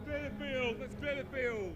clear the field. Let's clear the field.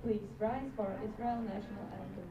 Please rise for Israel national anthem.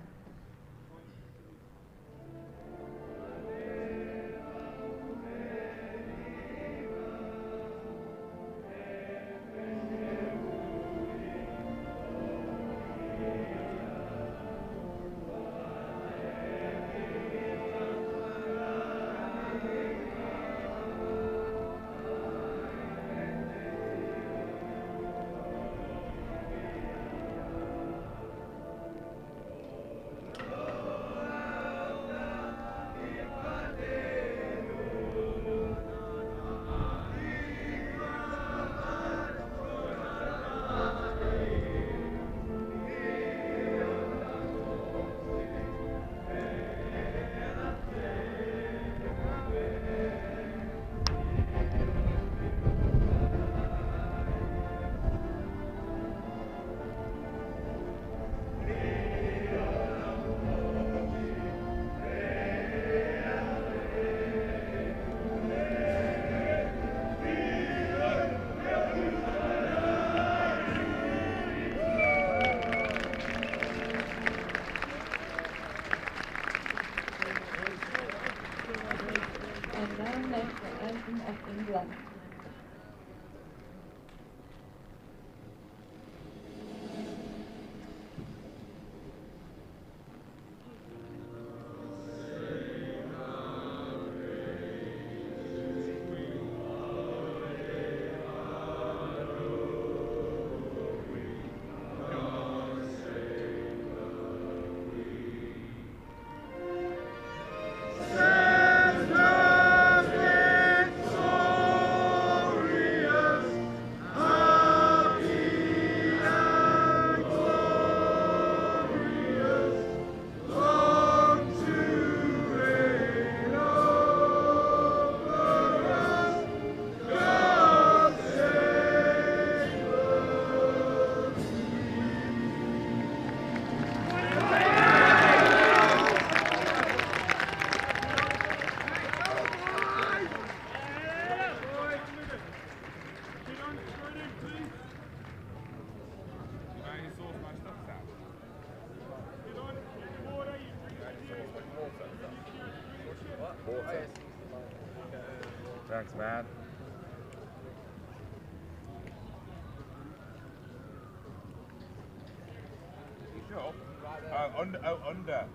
Israel national anthem of England. Thanks, man. You sure? Under.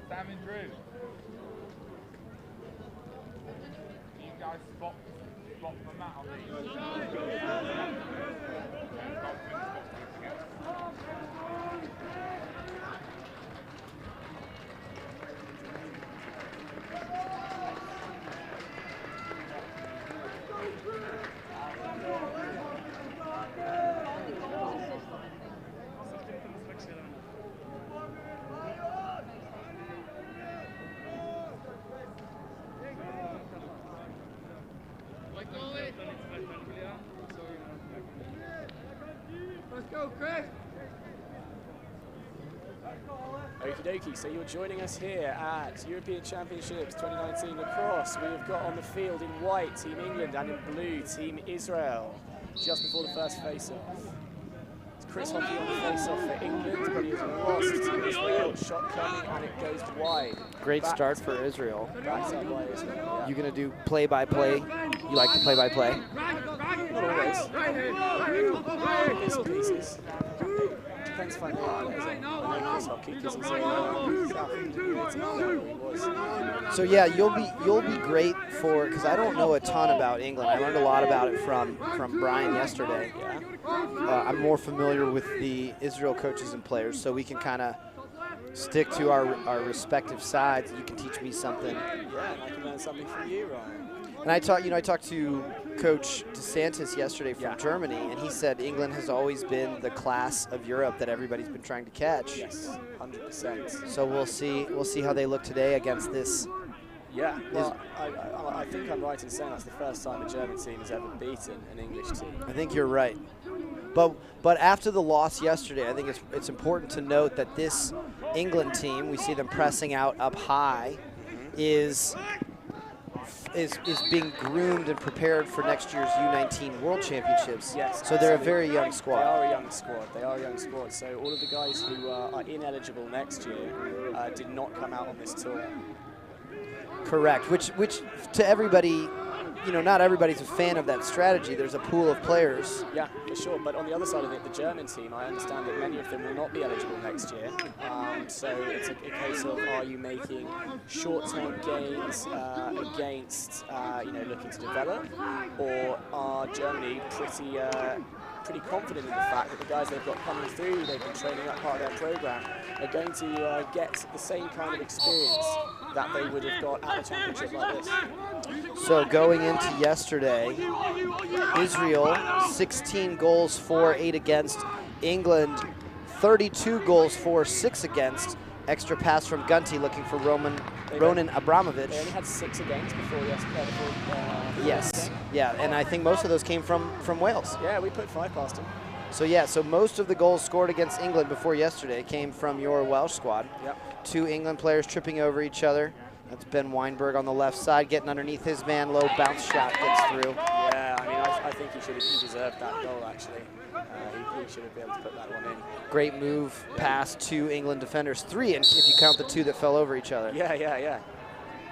Sam and Drew. You guys spot the mat on these. Let's go, Chris! Okie dokie, so you're joining us here at European Championships 2019 Lacrosse. We have got on the field in white Team England and in blue Team Israel, just before the first face-off. It's Chris Hockey on the face-off for England, but he has lost to Israel. Shot coming and it goes wide. Great start for Israel. Backed up by Israel, yeah. You gonna do play-by-play? You like the play-by-play? Not always. Bits and pieces. Depends if I know Chris Hockey because he's So yeah, you'll be great for, because I don't know a ton about England. I learned a lot about it from Brian yesterday. I'm more familiar with the Israel coaches and players, so we can kind of stick to our respective sides. You can teach me something. Yeah, and I can learn something from you, Ryan. And I talked to Coach DeSantis yesterday from Germany, and he said England has always been the class of Europe that everybody's been trying to catch. Yes, 100%. So we'll see how they look today against this. Yeah, well, I think I'm right in saying that's the first time a German team has ever beaten an English team. I think you're right. But after the loss yesterday, I think it's important to note that this England team, we see them pressing out up high, is being groomed and prepared for next year's U19 World Championships. Yes. So they're a very young squad. They are a young squad. They are a young squad. So all of the guys who are ineligible next year did not come out on this tour. Correct. Which to everybody, not everybody's a fan of that strategy. There's a pool of players. Yeah, for sure. But on the other side of it, the German team, I understand that many of them will not be eligible next year. So it's a case of, are you making short-term gains against, looking to develop, or are Germany pretty confident in the fact that the guys they've got coming through, they've been training up part of their program, are going to get the same kind of experience that they would have got at a championship like this. So going into yesterday, Israel 16 goals for, 8 against. England 32 goals for, 6 against. Extra pass from Gunty looking for Ronan Abramovich. They only had 6 against before yesterday. Yes, yeah, and I think most of those came from Wales. Yeah, we put 5 past them. So most of the goals scored against England before yesterday came from your Welsh squad. Yep. 2 England players tripping over each other. That's Ben Weinberg on the left side, getting underneath his man. Low bounce shot gets through. Yeah, I mean, I think he deserved that goal, actually. He should have been able to put that one in. Great move past 2 England defenders. 3, and if you count the 2 that fell over each other. Yeah.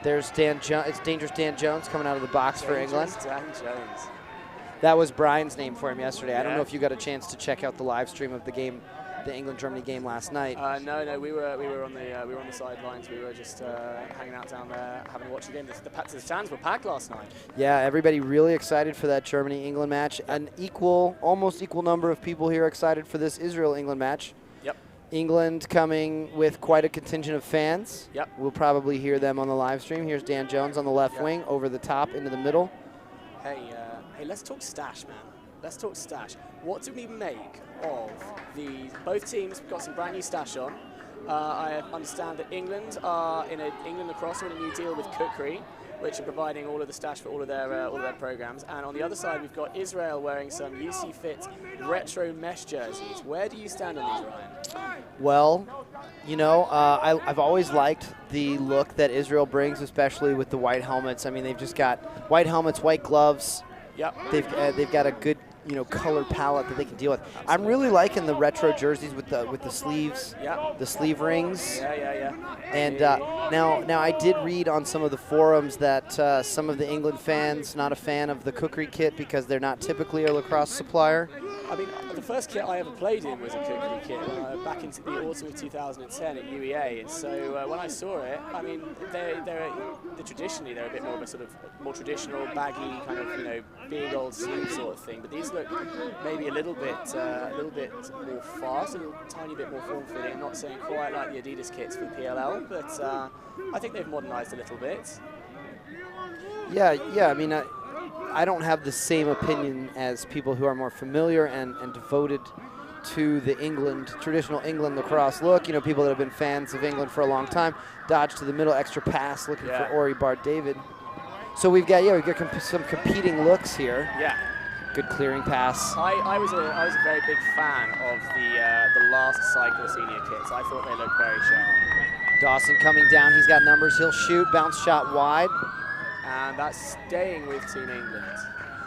There's it's Dangerous Dan Jones coming out of the box for England. Dan Jones. That was Brian's name for him yesterday. Yeah. I don't know if you got a chance to check out the live stream of the game, the England-Germany game last night. No, we were on the sidelines. We were just hanging out down there, having watched the game. The stands were packed last night. Yeah, everybody really excited for that Germany-England match. An almost equal number of people here excited for this Israel-England match. Yep. England coming with quite a contingent of fans. Yep. We'll probably hear them on the live stream. Here's Dan Jones on the left wing, over the top, into the middle. Hey, let's talk stash, man. Let's talk stash. What do we make of these? Both teams got some brand new stash on. I understand that England Lacrosse are in a new deal with Kukri, which are providing all of the stash for all of their programs. And on the other side, we've got Israel wearing some UC Fit retro mesh jerseys. Where do you stand on these, Ryan? Well, I've always liked the look that Israel brings, especially with the white helmets. I mean, they've just got white helmets, white gloves. Yep. They've got a good color palette that they can deal with. Absolutely. I'm really liking the retro jerseys with the sleeves, the sleeve rings. Yeah. And now I did read on some of the forums that some of the England fans not a fan of the Kukri kit because they're not typically a Lacrosse supplier. I mean, the first kit I ever played in was a Kukri kit back into the autumn of 2010 at UEA. And so when I saw it, I mean, traditionally they're a bit more of a sort of more traditional, baggy kind of big old sleeve sort of thing. But these look maybe a little bit more fast, a tiny bit more form-fitting. I'm not saying quite like the Adidas kits for the PLL, but I think they've modernised a little bit. Yeah. I mean, I don't have the same opinion as people who are more familiar and devoted to the traditional England lacrosse look. People that have been fans of England for a long time. Dodge to the middle, extra pass, looking for Ori Bart-David. So we've got some competing looks here. Yeah. Good clearing pass. I was a very big fan of the last cycle senior kits. I thought they looked very sharp. Dawson coming down. He's got numbers. He'll shoot. Bounce shot wide. And that's staying with Team England.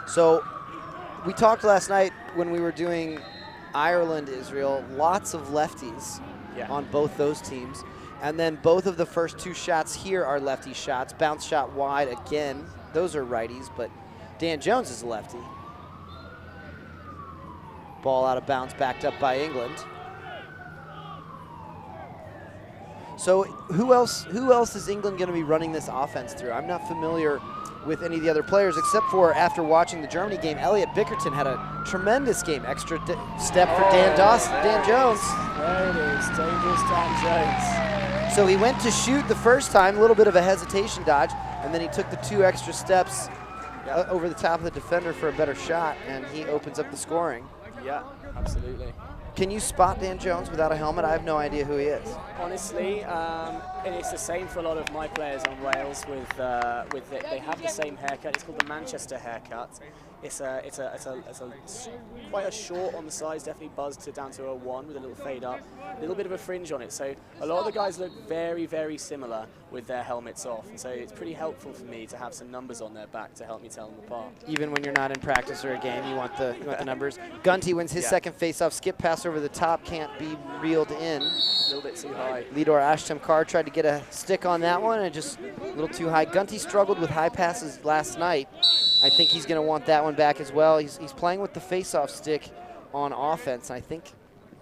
So we talked last night when we were doing Ireland-Israel, lots of lefties on both those teams. And then both of the first 2 shots here are lefty shots. Bounce shot wide again. Those are righties, but Dan Jones is a lefty. Ball out of bounds, backed up by England. So who else is England going to be running this offense through? I'm not familiar with any of the other players, except for after watching the Germany game, Elliot Bickerton had a tremendous game. Extra step for Dan Jones. There it is, Dangerous Dan Jones. So he went to shoot the first time, a little bit of a hesitation dodge, and then he took the 2 extra steps over the top of the defender for a better shot, and he opens up the scoring. Yeah, absolutely. Can you spot Dan Jones without a helmet? I have no idea who he is. Honestly, and it's the same for a lot of my players on Wales. They have the same haircut. It's called the Manchester haircut. It's quite a short on the sides, definitely buzzed down to a 1 with a little fade up, a little bit of a fringe on it. So a lot of the guys look very, very similar with their helmets off. And so it's pretty helpful for me to have some numbers on their back to help me tell them apart. Even when you're not in practice or a game, you want the numbers. Gunty wins his second face-off. Skip pass over the top, can't be reeled in. A little bit too high. Lidor Ashtamkar tried to get a stick on that one, and just a little too high. Gunty struggled with high passes last night. I think he's going to want that one back as well. He's playing with the face-off stick on offense. I think,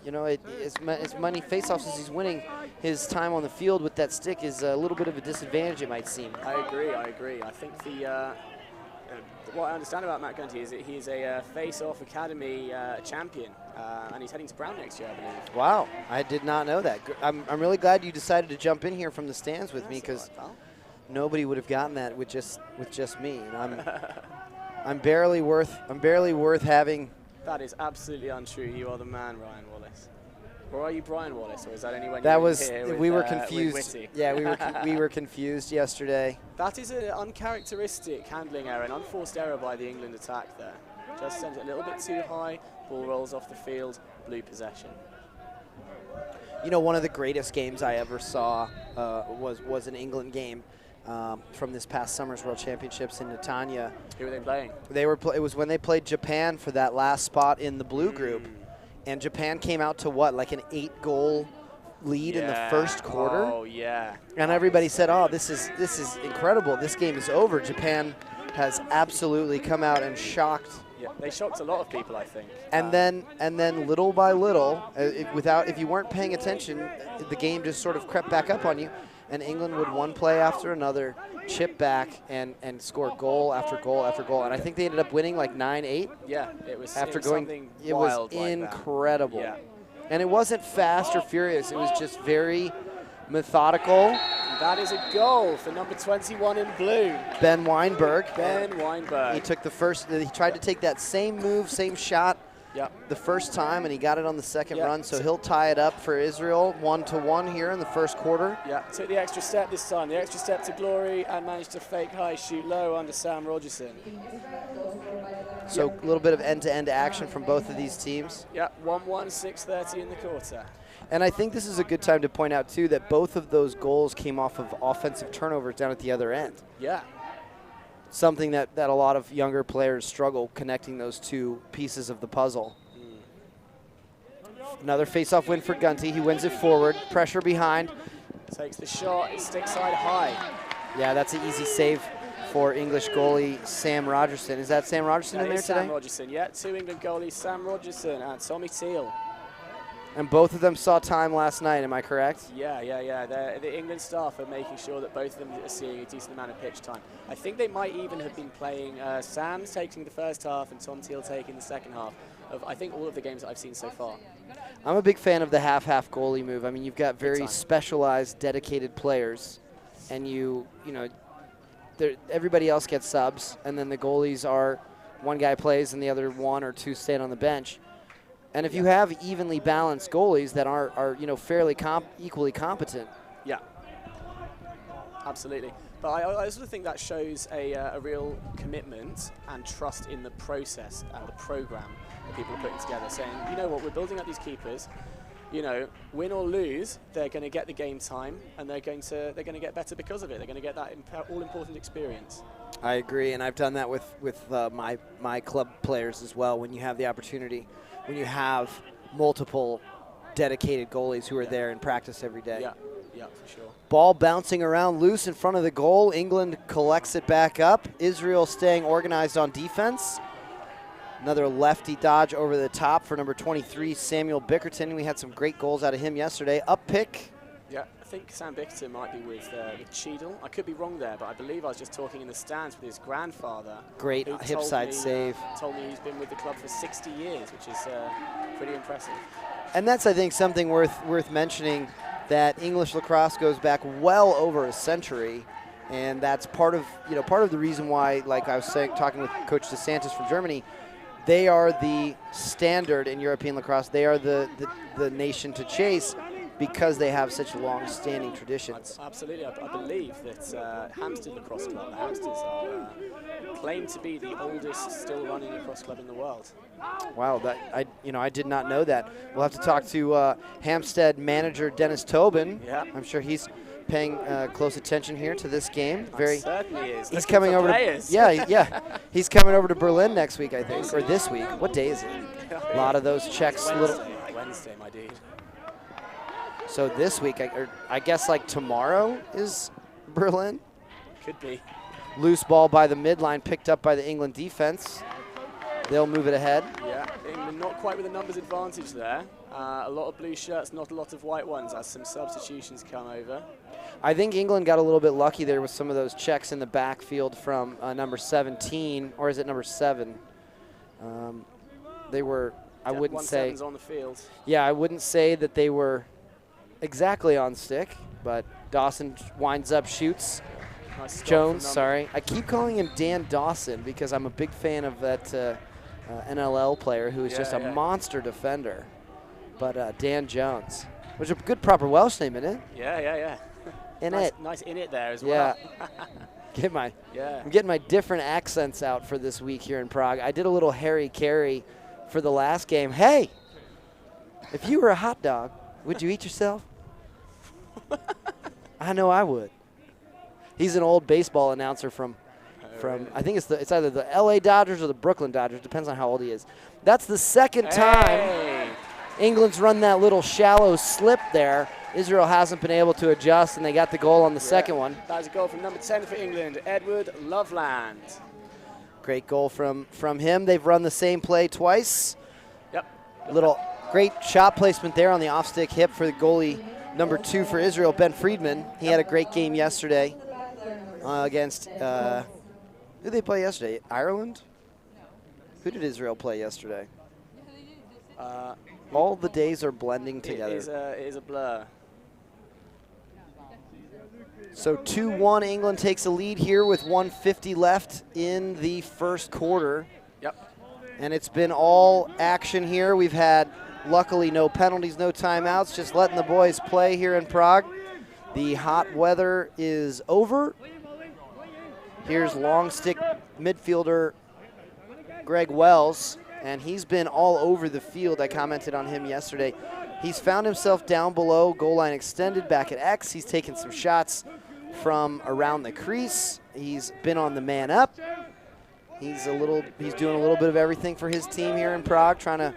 you know, as many face-offs as he's winning, his time on the field with that stick is a little bit of a disadvantage, it might seem. I agree. I think what I understand about Matt Gunty is that he's a face-off academy champion, and he's heading to Brown next year, I believe. Wow, I did not know that. I'm really glad you decided to jump in here from the stands with me, because nobody would have gotten that with just me. And I'm barely worth having. That is absolutely untrue. You are the man, Ryan Wallace. Or are you Brian Wallace, or is that anyone? That was here with, we were confused. Witty? Yeah, we were confused yesterday. That is an uncharacteristic handling error, an unforced error by the England attack there. Just sent it a little bit too high. Ball rolls off the field. Blue possession. You know, one of the greatest games I ever saw was an England game from this past summer's World Championships in Netanya. Who were they playing? It was when they played Japan for that last spot in the blue group, and Japan came out to what, like an 8-goal lead in the first quarter. Oh yeah. And everybody said, "Oh, this is incredible. This game is over." Japan has absolutely come out and shocked. Yeah, they shocked a lot of people, I think. And then little by little, if you weren't paying attention, the game just sort of crept back up on you, and England would one play after another chip back and score goal after goal after goal. And I think they ended up winning like 9-8. Yeah, it was Incredible. Like that. And it wasn't fast or furious. It was just very methodical. That is a goal for number 21 in blue. Ben Weinberg. He took the first. He tried to take that same move, same shot. Yep. The first time, and he got it on the second run, so he'll tie it up for Israel 1-1 here in the first quarter. Yeah, took the extra step this time, the extra step to glory, and managed to fake high, shoot low under Sam Rogerson. So a little bit of end-to-end action from both of these teams. Yeah, 1-1, 6:30 in the quarter. And I think this is a good time to point out, too, that both of those goals came off of offensive turnovers down at the other end. Yeah. Something that a lot of younger players struggle connecting those two pieces of the puzzle. Another face-off win for Gunty. He wins it forward. Pressure behind. Takes the shot. It's stick side high. Yeah, that's an easy save for English goalie Sam Rogerson. Is that Sam Rogerson in there today? Sam Rogerson, yeah. 2 England goalies, Sam Rogerson and Tommy Teal. And both of them saw time last night, am I correct? Yeah. The England staff are making sure that both of them are seeing a decent amount of pitch time. I think they might even have been playing Sam's taking the first half and Tom Teal taking the second half of, I think, all of the games that I've seen so far. I'm a big fan of the half-half goalie move. I mean, you've got very specialized, dedicated players, and you know, everybody else gets subs, and then the goalies are one guy plays and the other 1 or 2 stay on the bench. And if you have evenly balanced goalies that are you know, fairly equally competent. Yeah, absolutely. But I also think that shows a real commitment and trust in the process and the program that people are putting together, saying, you know what, we're building up these keepers. You know, win or lose, they're going to get the game time, and they're going to get better because of it. They're going to get that all-important experience. I agree, and I've done that with my club players as well. When you have the opportunity, when you have multiple dedicated goalies who are there in practice every day. Yeah, for sure. Ball bouncing around loose in front of the goal. England collects it back up. Israel staying organized on defense. Another lefty dodge over the top for number 23, Samuel Bickerton. We had some great goals out of him yesterday. Up pick. Yeah, I think Sam Bickerton might be with Cheadle. I could be wrong there, but I believe I was just talking in the stands with his grandfather. Great hip side save. Told me he's been with the club for 60 years, which is pretty impressive. And that's, I think, something worth mentioning, that English lacrosse goes back well over a century. And that's part of the reason why, like I was saying, talking with Coach DeSantis from Germany, they are the standard in European lacrosse. They are the nation to chase because they have such long-standing traditions. Absolutely. I believe that Hampstead Lacrosse Club, the Hampsteads, are claimed to be the oldest still running lacrosse club in the world. Wow, I did not know that. We'll have to talk to Hampstead manager Dennis Tobin. Yeah. I'm sure he's paying close attention here to this game. Certainly is. He's coming over players. to He's coming over to Berlin next week, I think, or this week. What day is it? A lot of those checks. Wednesday, my dude. So this week, I guess like tomorrow is Berlin. Could be. Loose ball by the midline, picked up by the England defense. They'll move it ahead. Yeah, England not quite with a numbers advantage there. A lot of blue shirts, not a lot of white ones as some substitutions come over. I think England got a little bit lucky there with some of those checks in the backfield from number 17, or is it number 7? They were, I wouldn't say. 1-7's on the field. Yeah, I wouldn't say that they were exactly on stick, but Dawson winds up, shoots. Nice Jones, sorry. I keep calling him Dan Dawson because I'm a big fan of that NLL player who is just a monster defender. But Dan Jones, which is a good proper Welsh name, isn't it? Yeah. Nice in it there as well. Yeah. I'm getting my different accents out for this week here in Prague. I did a little Harry Carey for the last game. Hey, if you were a hot dog, would you eat yourself? I know I would. He's an old baseball announcer from I think it's either the LA Dodgers or the Brooklyn Dodgers, depends on how old he is. That's the second time England's run that little shallow slip there. Israel hasn't been able to adjust, and they got the goal on the second one. That was a goal from number 10 for England, Edward Loveland. Great goal from him. They've run the same play twice. Yep. Little great shot placement there on the off-stick hip for the goalie, number 2 for Israel, Ben Friedman. He had a great game yesterday against, who did they play yesterday? Ireland? Who did Israel play yesterday? All the days are blending together. It is a blur. So 2-1, England takes a lead here with 1:50 left in the first quarter. Yep. And it's been all action here. We've had, luckily, no penalties, no timeouts, just letting the boys play here in Prague. The hot weather is over. Here's long stick midfielder Greg Wells, and he's been all over the field. I commented on him yesterday. He's found himself down below, goal line extended, back at X. He's taken some shots from around the crease. He's been on the man up. He's doing a little bit of everything for his team here in Prague, trying to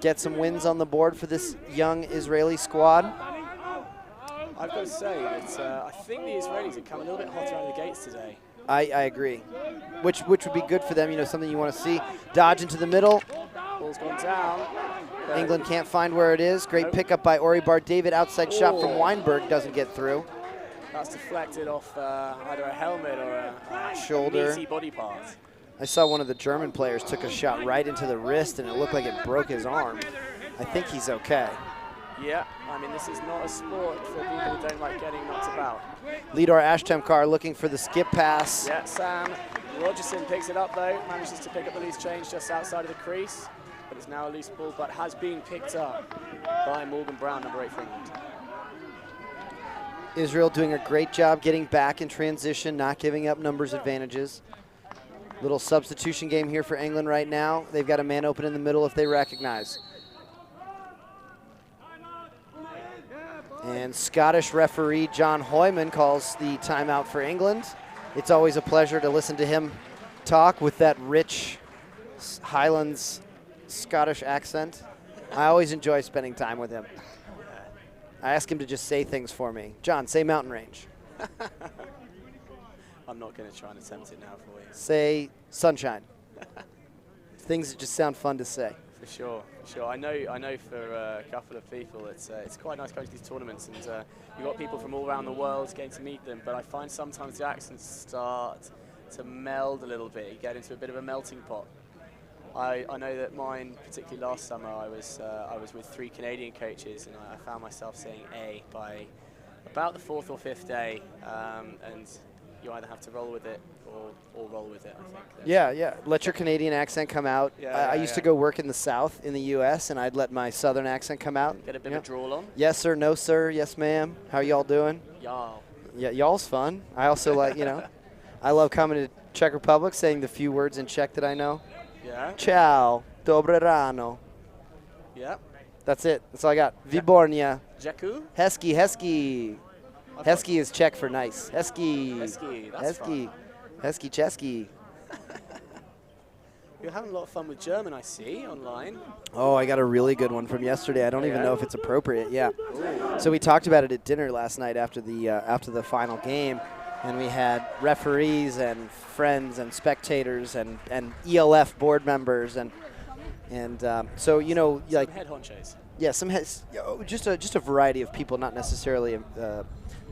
get some wins on the board for this young Israeli squad. I've got to say that I think the Israelis have come a little bit hotter out of the gates today. I agree, which would be good for them, something you want to see. Dodge into the middle. Ball's gone down. England can't find where it is. Great pickup by Ori Bar-David. Outside shot from Weinberg doesn't get through. That's deflected off either a helmet or a shoulder. meaty body part. I saw one of the German players took a shot right into the wrist, and it looked like it broke his arm. I think he's okay. Yeah, I mean, this is not a sport for people who don't like getting knocked about. Lidar Ashtemkar looking for the skip pass. Yeah, Sam Rogerson picks it up, though. Manages to pick up the loose change just outside of the crease. But it's now a loose ball, but has been picked up by Morgan Brown, number 8 for England. Israel doing a great job getting back in transition, not giving up numbers advantages. Little substitution game here for England right now. They've got a man open in the middle if they recognize. And Scottish referee John Hoyman calls the timeout for England. It's always a pleasure to listen to him talk with that rich Highlands Scottish accent. I always enjoy spending time with him. I ask him to just say things for me. John, say mountain range. I'm not going to try and attempt it now for you. Say sunshine. Things that just sound fun to say. For sure. I know for a couple of people it's quite nice going to these tournaments, and you've got people from all around the world getting to meet them, but I find sometimes the accents start to meld a little bit. You get into a bit of a melting pot. I know that mine, particularly last summer, I was with 3 Canadian coaches, and I found myself saying A by about the 4th or 5th day, and you either have to roll with it or roll with it, I think. Yeah. Let your Canadian accent come out. I used to go work in the South in the U.S., and I'd let my Southern accent come out. Get a bit of a drawl on. Yes, sir. No, sir. Yes, ma'am. How y'all doing? Y'all. Yeah, y'all's fun. I also like, I love coming to Czech Republic, saying the few words in Czech that I know. Yeah. Ciao. Dobre ráno. Yeah. That's it. That's all I got. Výborně. Jaku? Hezky, hezky. Hezky is Czech for nice. Hezky. Hezky, that's Hezky. fun. Hezky, Chesky. You're having a lot of fun with German, I see, online. Oh, I got a really good one from yesterday. I don't even know if it's appropriate. Yeah. So we talked about it at dinner last night after the final game, and we had referees and friends and spectators and ELF board members and so like some head honchos. Yeah, just a variety of people, not necessarily the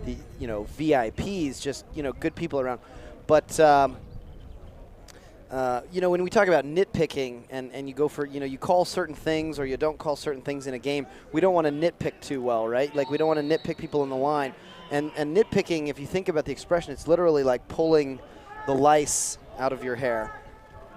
VIPs, just good people around. But when we talk about nitpicking and you go for you call certain things or you don't call certain things in a game, we don't want to nitpick too well, right? Like we don't want to nitpick people in the line. And nitpicking, if you think about the expression, it's literally like pulling the lice out of your hair.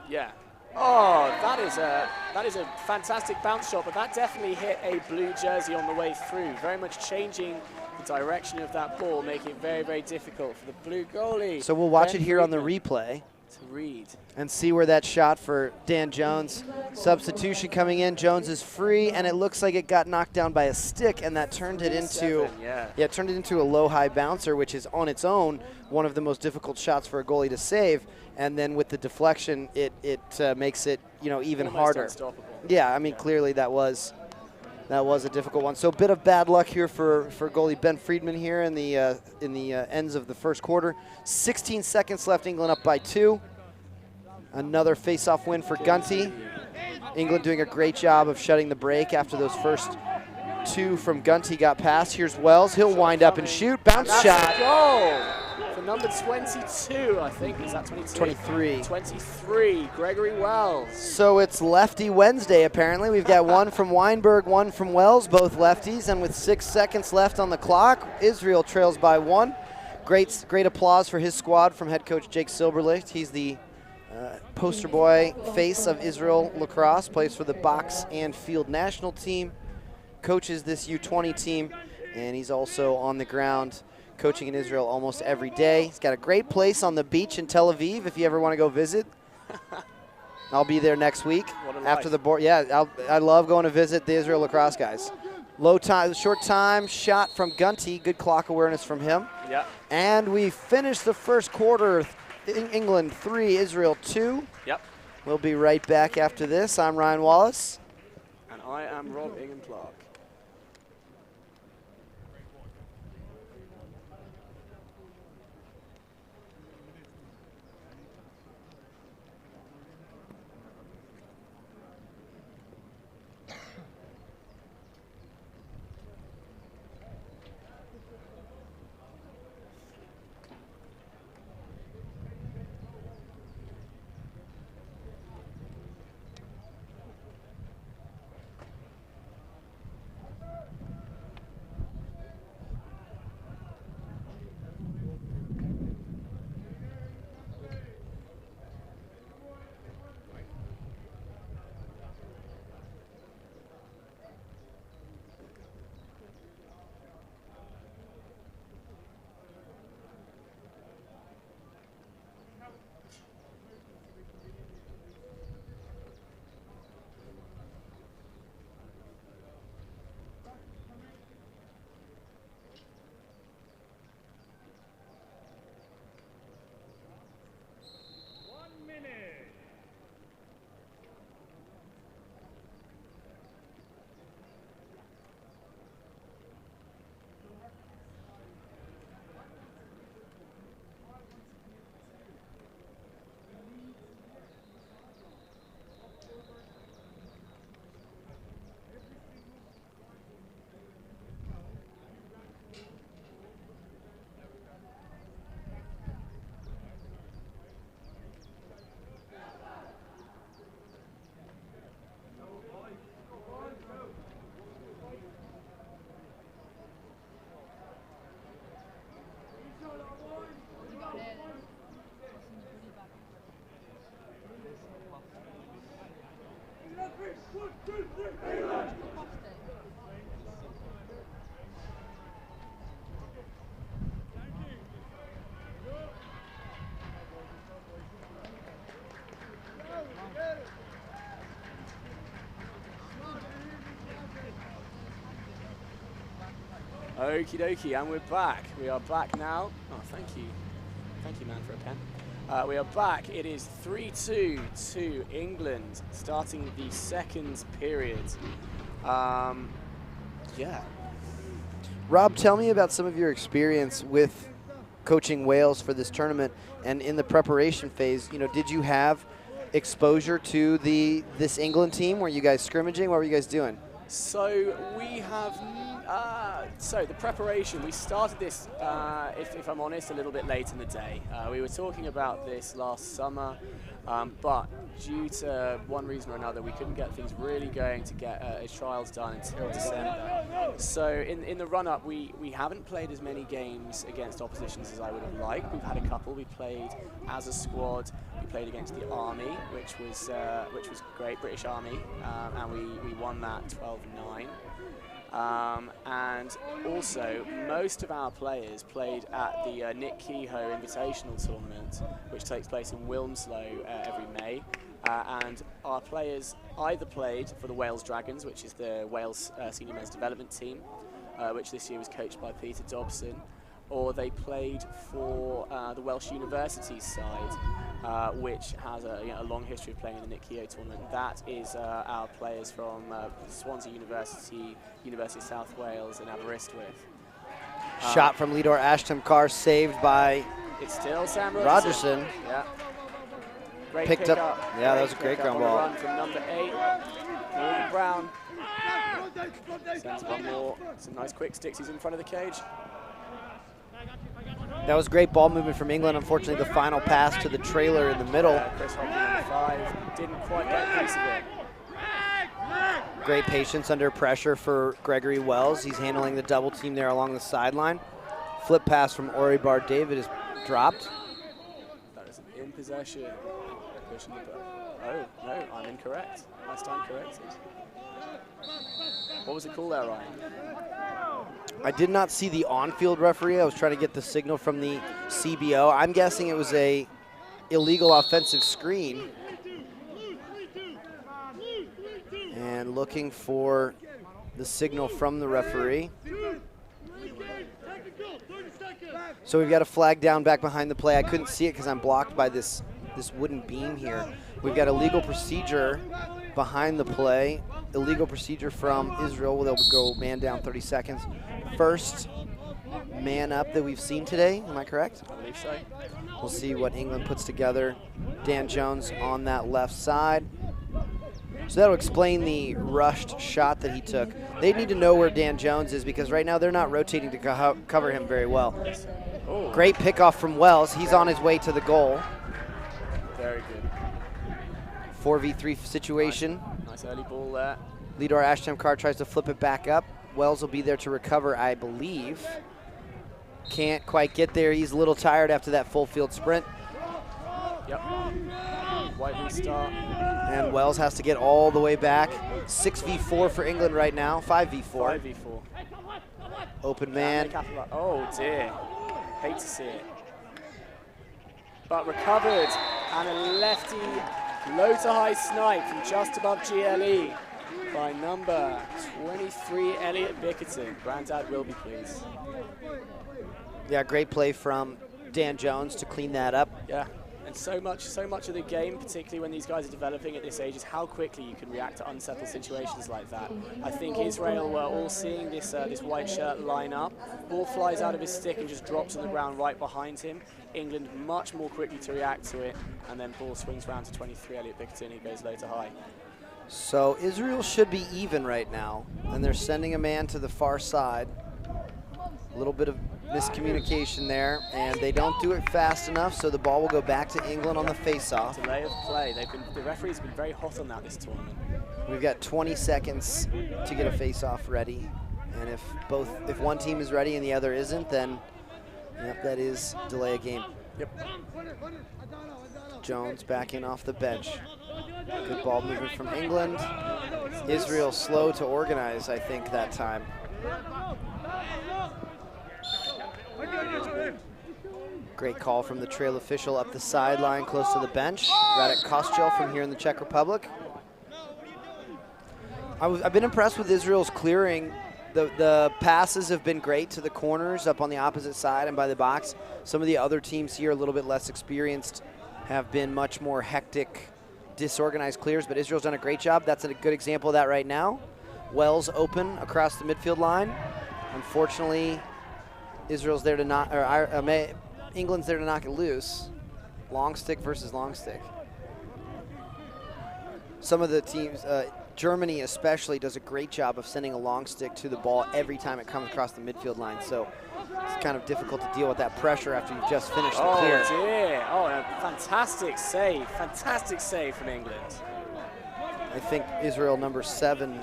Yeah. Oh, that is a fantastic bounce shot, but that definitely hit a blue jersey on the way through, very much changing the direction of that ball, making it very, very difficult for the blue goalie. So we'll watch it here on the replay to read and see where that shot for Dan Jones. Substitution coming in. Jones is free, and it looks like it got knocked down by a stick, and that turned it into it turned it into a low-high bouncer, which is on its own one of the most difficult shots for a goalie to save. And then with the deflection, it makes it even almost harder. Unstoppable. Yeah, I mean clearly that was a difficult one. So a bit of bad luck here for goalie Ben Friedman here in the ends of the first quarter. 16 seconds left. England up by 2. Another face-off win for Gunty. England doing a great job of shutting the break after those first 2 from Gunty got past. Here's Wells. He'll wind up and shoot. Bounce shot. Goal for number 22, I think. Is that 22? 23. 23, Gregory Wells. So it's Lefty Wednesday, apparently. We've got one from Weinberg, one from Wells, both lefties. And with 6 seconds left on the clock, Israel trails by 1. Great applause for his squad from head coach Jake Silberlicht. He's the poster boy face of Israel Lacrosse, plays for the box and field national team, coaches this U20 team, and he's also on the ground coaching in Israel almost every day. He's got a great place on the beach in Tel Aviv if you ever want to go visit. I'll be there next week after the board. Yeah, I love going to visit the Israel Lacrosse guys. Short time shot from Gunty. Good clock awareness from him. Yeah. And we finished the first quarter. England 3, Israel 2. Yep. We'll be right back after this. I'm Ryan Wallace. And I am Rob Ingham-Clark. Okie dokie, and we're back. We are back now. Oh, thank you. Thank you, man, for a pen. We are back. It is 3-2 to England, starting the second period. Yeah. Rob, tell me about some of your experience with coaching Wales for this tournament, and in the preparation phase, you know, did you have exposure to this England team? Were you guys scrimmaging? What were you guys doing? So we have, so the preparation, we started this, if I'm honest, a little bit late in the day. We were talking about this last summer, but due to one reason or another, we couldn't get things really going to get trials done until December. So in the run-up, we haven't played as many games against oppositions as I would have liked. We've had a couple. We played as a squad. We played against the Army, which was great, British Army, and we won that 12-9. And also, most of our players played at the Nick Kehoe Invitational Tournament, which takes place in Wilmslow every May. And our players either played for the Wales Dragons, which is the Wales senior men's development team, which this year was coached by Peter Dobson, or they played for the Welsh Universities side, which has a long history of playing in the Nick Kehoe tournament. That is our players from Swansea University, University of South Wales, and Aberystwyth. Shot from Lidor Ashton-Carr, saved by it's still Sam Rogerson. Yeah. Great Picked pick up. Yeah, that was a great ground ball. Run from number 8, Morgan Brown. Sends one more. Some nice quick sticks. He's in front of the cage. That was great ball movement from England. Unfortunately, the final pass to the trailer in the middle. Chris Hockey, number 5, didn't quite get a piece of it. Great patience under pressure for Gregory Wells. He's handling the double team there along the sideline. Flip pass from Ori Bar David is dropped. That is in possession. Oh, no, I'm incorrect. I stand corrected. What was the call there, Ryan? I did not see the on-field referee. I was trying to get the signal from the CBO. I'm guessing it was a illegal offensive screen. And looking for the signal from the referee. So we've got a flag down back behind the play. I couldn't see it because I'm blocked by this wooden beam here. We've got a legal procedure behind the play. Illegal procedure from Israel. They'll go man down 30 seconds. First man up that we've seen today. Am I correct? I believe so. We'll see what England puts together. Dan Jones on that left side. So that'll explain the rushed shot that he took. They need to know where Dan Jones is because right now they're not rotating to cover him very well. Oh. Great pickoff from Wells. He's on his way to the goal. Very good. 4v3 situation. Nice early ball there. Lidor Ashton-Carr tries to flip it back up. Wells will be there to recover, I believe. Can't quite get there. He's a little tired after that full field sprint. Yep. White restart. And Wells has to get all the way back. 6v4 for England right now. 5v4. 5v4. Open man. Oh dear. Hate to see it. But recovered. And a lefty low to high snipe from just above GLE by number 23, Elliot Bickerton. Grandad will be pleased. Yeah, great play from Dan Jones to clean that up. Yeah, and so much of the game, particularly when these guys are developing at this age, is how quickly you can react to unsettled situations like that. I think Israel were all seeing this white shirt line up. Ball flies out of his stick and just drops on the ground right behind him. England much more quickly to react to it, and then ball swings round to 23, Elliot Bickerton. He goes low to high. So Israel should be even right now, and they're sending a man to the far side. A little bit of miscommunication there, and they don't do it fast enough, so the ball will go back to England on the face-off. Delay of play. The referee's been very hot on that this tournament. We've got 20 seconds to get a face-off ready, and if one team is ready and the other isn't, then yep, that is delay a game. Yep. Jones back in off the bench. Good ball movement from England. Israel slow to organize, I think, that time. Great call from the trail official up the sideline close to the bench. Radek Kostel from here in the Czech Republic. I've been impressed with Israel's clearing. The passes have been great to the corners up on the opposite side and by the box. Some of the other teams here, a little bit less experienced, have been much more hectic, disorganized clears, but Israel's done a great job. That's a good example of that right now. Wells open across the midfield line. Unfortunately, Israel's there to knock, or England's there to knock it loose. Long stick versus long stick. Some of the teams, Germany especially, does a great job of sending a long stick to the ball every time it comes across the midfield line. So it's kind of difficult to deal with that pressure after you've just finished the clear. Oh dear, oh, a fantastic save from England. I think Israel number 7,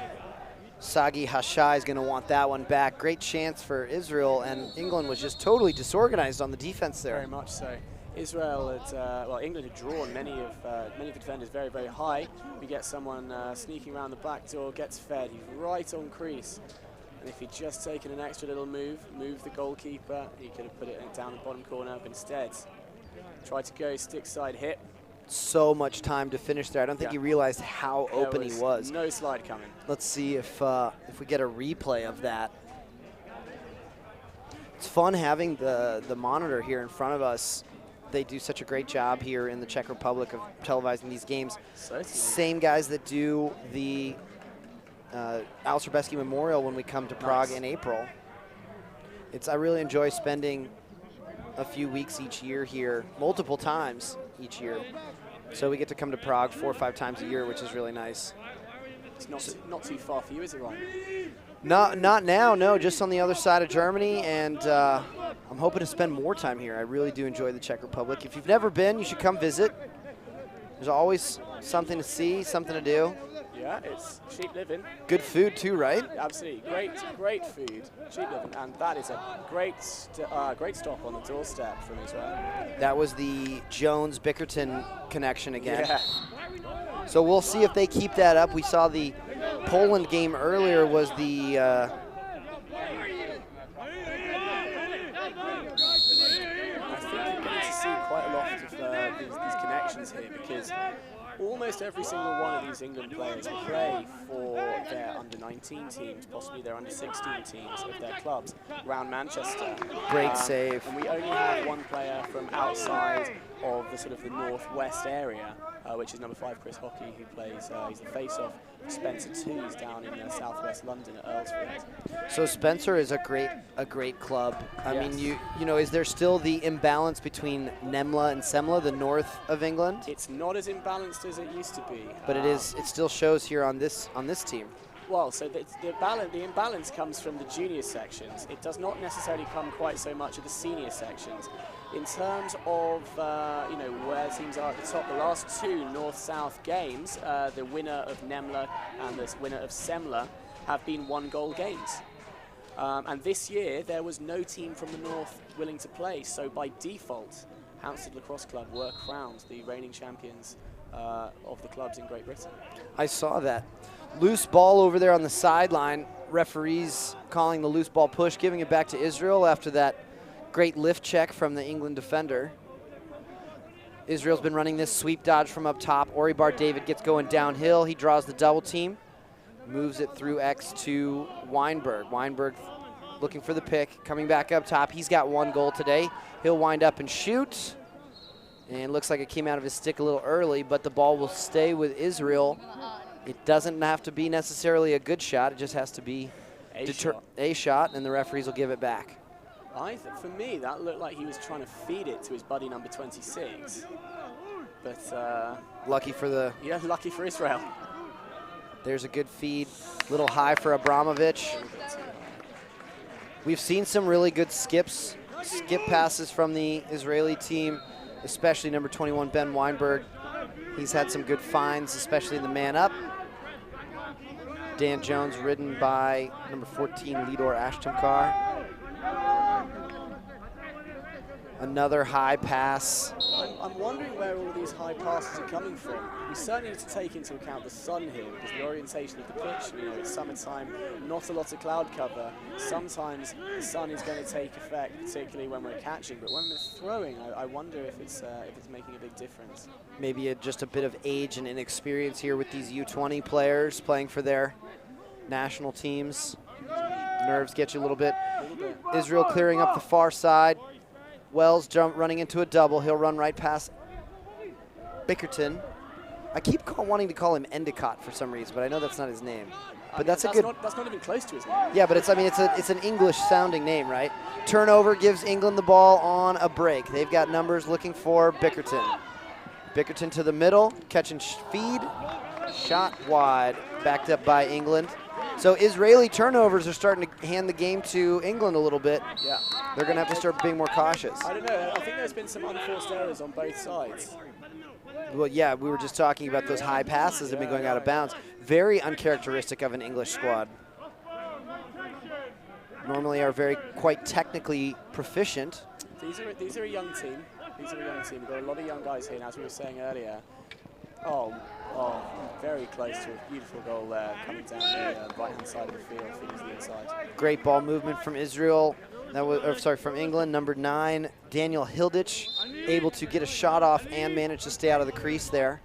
Sagi Hashai, is going to want that one back. Great chance for Israel, and England was just totally disorganized on the defense there. Very much so. Israel had, well, England had drawn many of the defenders very, very high. We get someone sneaking around the back door, gets fed. He's right on crease. And if he'd just taken an extra little move the goalkeeper, he could have put it down the bottom corner, but instead tried to go stick side hip. So much time to finish there. I don't think he realized how open he was. No slide coming. Let's see if we get a replay of that. It's fun having the monitor here in front of us. They do such a great job here in the Czech Republic of televising these games. Certainly. Same guys that do the Alistair Beske Memorial when we come to Prague in April. I really enjoy spending a few weeks each year here, multiple times each year. So we get to come to Prague 4 or 5 times a year, which is really nice. It's not too far for you, is it, Ryan? Not now, no, just on the other side of Germany, and I'm hoping to spend more time here. I really do enjoy the Czech Republic. If you've never been, you should come visit. There's always something to see, something to do. Yeah, it's cheap living. Good food too, right? Absolutely, great food, cheap living, and that is a great stop on the doorstep from Israel. That was the Jones-Bickerton connection again. Yeah. So we'll see if they keep that up. We saw the Poland game earlier was the I think you're going to see quite a lot of these connections here, because almost every single one of these England players play for their under-19 teams, possibly their under-16 teams of their clubs around Manchester. Great save. And we only have one player from outside of the sort of the northwest area, which is number 5, Chris Hockey, who plays, he's the face-off for Spencer Twos down in southwest London at Earlsfield. So Spencer is a great club. I mean, you know, is there still the imbalance between Nemla and Semla, the north of England? It's not as imbalanced as it used to be. But it still shows here on this team. Well, so the imbalance comes from the junior sections. It does not necessarily come quite so much of the senior sections. In terms of you know, where teams are at the top, the last 2 north-south games, the winner of Nemla and the winner of Semla have been 1-goal games. And this year there was no team from the north willing to play, so by default, Hampstead Lacrosse Club were crowned the reigning champions of the clubs in Great Britain. I saw that. Loose ball over there on the sideline. Referees calling the loose ball push, giving it back to Israel after that great lift check from the England defender. Israel's been running this sweep dodge from up top. Oribar David gets going downhill. He draws the double team, moves it through X to Weinberg. Weinberg looking for the pick, coming back up top. He's got 1 goal today. He'll wind up and shoot. And looks like it came out of his stick a little early, but the ball will stay with Israel. It doesn't have to be necessarily a good shot. It just has to be a shot, and the referees will give it back. For me, that looked like he was trying to feed it to his buddy number 26. But lucky for lucky for Israel. There's a good feed. Little high for Abramovich. We've seen some really good skip passes from the Israeli team, especially number 21, Ben Weinberg. He's had some good finds, especially in the man up. Dan Jones ridden by number 14, Lidor Ashtamkar. Another high pass. I'm wondering where all of these high passes are coming from. We certainly need to take into account the sun here, because the orientation of the pitch, you know, it's summertime, not a lot of cloud cover. Sometimes the sun is going to take effect, particularly when we're catching, but when we're throwing, I wonder if it's making a big difference. Maybe just a bit of age and inexperience here with these U20 players playing for their national teams. Nerves get you a little bit. Israel clearing up the far side. Wells running into a double. He'll run right past Bickerton. I keep wanting to call him Endicott for some reason, but I know that's not his name. But that's a good. That's not even close to his name. Yeah, but it's an English-sounding name, right? Turnover gives England the ball on a break. They've got numbers looking for Bickerton. Bickerton to the middle, catch and feed, shot wide, backed up by England. So Israeli turnovers are starting to hand the game to England a little bit. Yeah. They're going to have to start being more cautious. I don't know. I think there's been some unforced errors on both sides. Well, yeah, we were just talking about those high passes that have been going out of bounds. Very uncharacteristic of an English squad. Normally are quite technically proficient. These are a young team. These are a young team. We've got a lot of young guys here, and as we were saying earlier, oh, very close to a beautiful goal there, coming down the right-hand side of the field, feeding to the inside. Great ball movement from Israel. From England, number 9, Daniel Hilditch, able to get a shot off and manage to stay out of the crease there.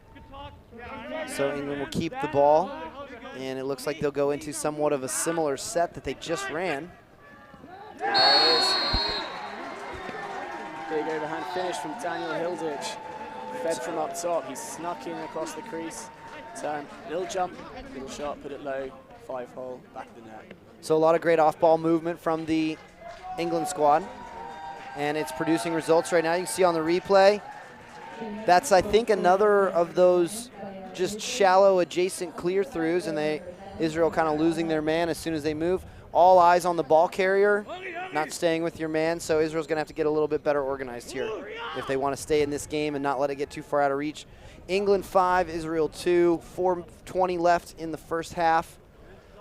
So England will keep the ball, and it looks like they'll go into somewhat of a similar set that they just ran. There it is. Big overhand finish from Daniel Hilditch. Fed from up top, he's snuck in across the crease, turn, little jump, little shot, put it low, 5-hole, back of the net. So a lot of great off-ball movement from the England squad, and it's producing results right now. You can see on the replay, that's, I think, another of those just shallow adjacent clear-throughs, and Israel kind of losing their man as soon as they move. All eyes on the ball carrier, not staying with your man, so Israel's going to have to get a little bit better organized here if they want to stay in this game and not let it get too far out of reach. England 5, Israel 2, 4:20 left in the first half.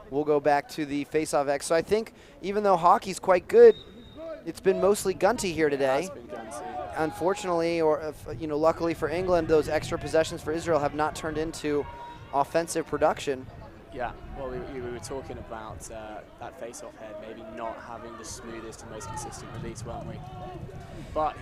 We'll go back to the face-off X. So I think even though hockey's quite good, it's been mostly Gunty here today. Unfortunately, or luckily for England, those extra possessions for Israel have not turned into offensive production. Yeah, well, we were talking about that face-off head maybe not having the smoothest and most consistent release, weren't we? But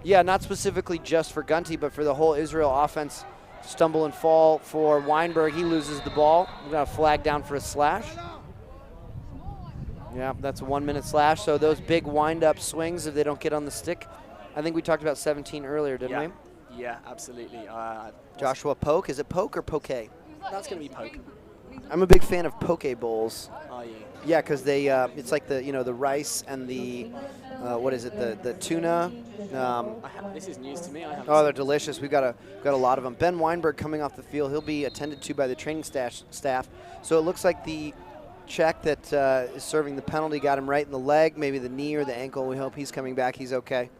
yeah, not specifically just for Gunty, but for the whole Israel offense. Stumble and fall for Weinberg. He loses the ball. We've got a flag down for a slash. Yeah, that's a 1-minute slash. So those big wind-up swings, if they don't get on the stick, I think we talked about 17 earlier, didn't we? Yeah, absolutely. Joshua Poke. Is it Poke or Poke? That's going to be Poke. I'm a big fan of Poke Bowls. Are you? Yeah, because they it's like the rice and the what is it, the tuna. This is news to me. Oh, they're delicious. We've got a lot of them. Ben Weinberg coming off the field. He'll be attended to by the training staff. So it looks like the Czech that is serving the penalty got him right in the leg, maybe the knee or the ankle. We hope he's coming back. He's okay.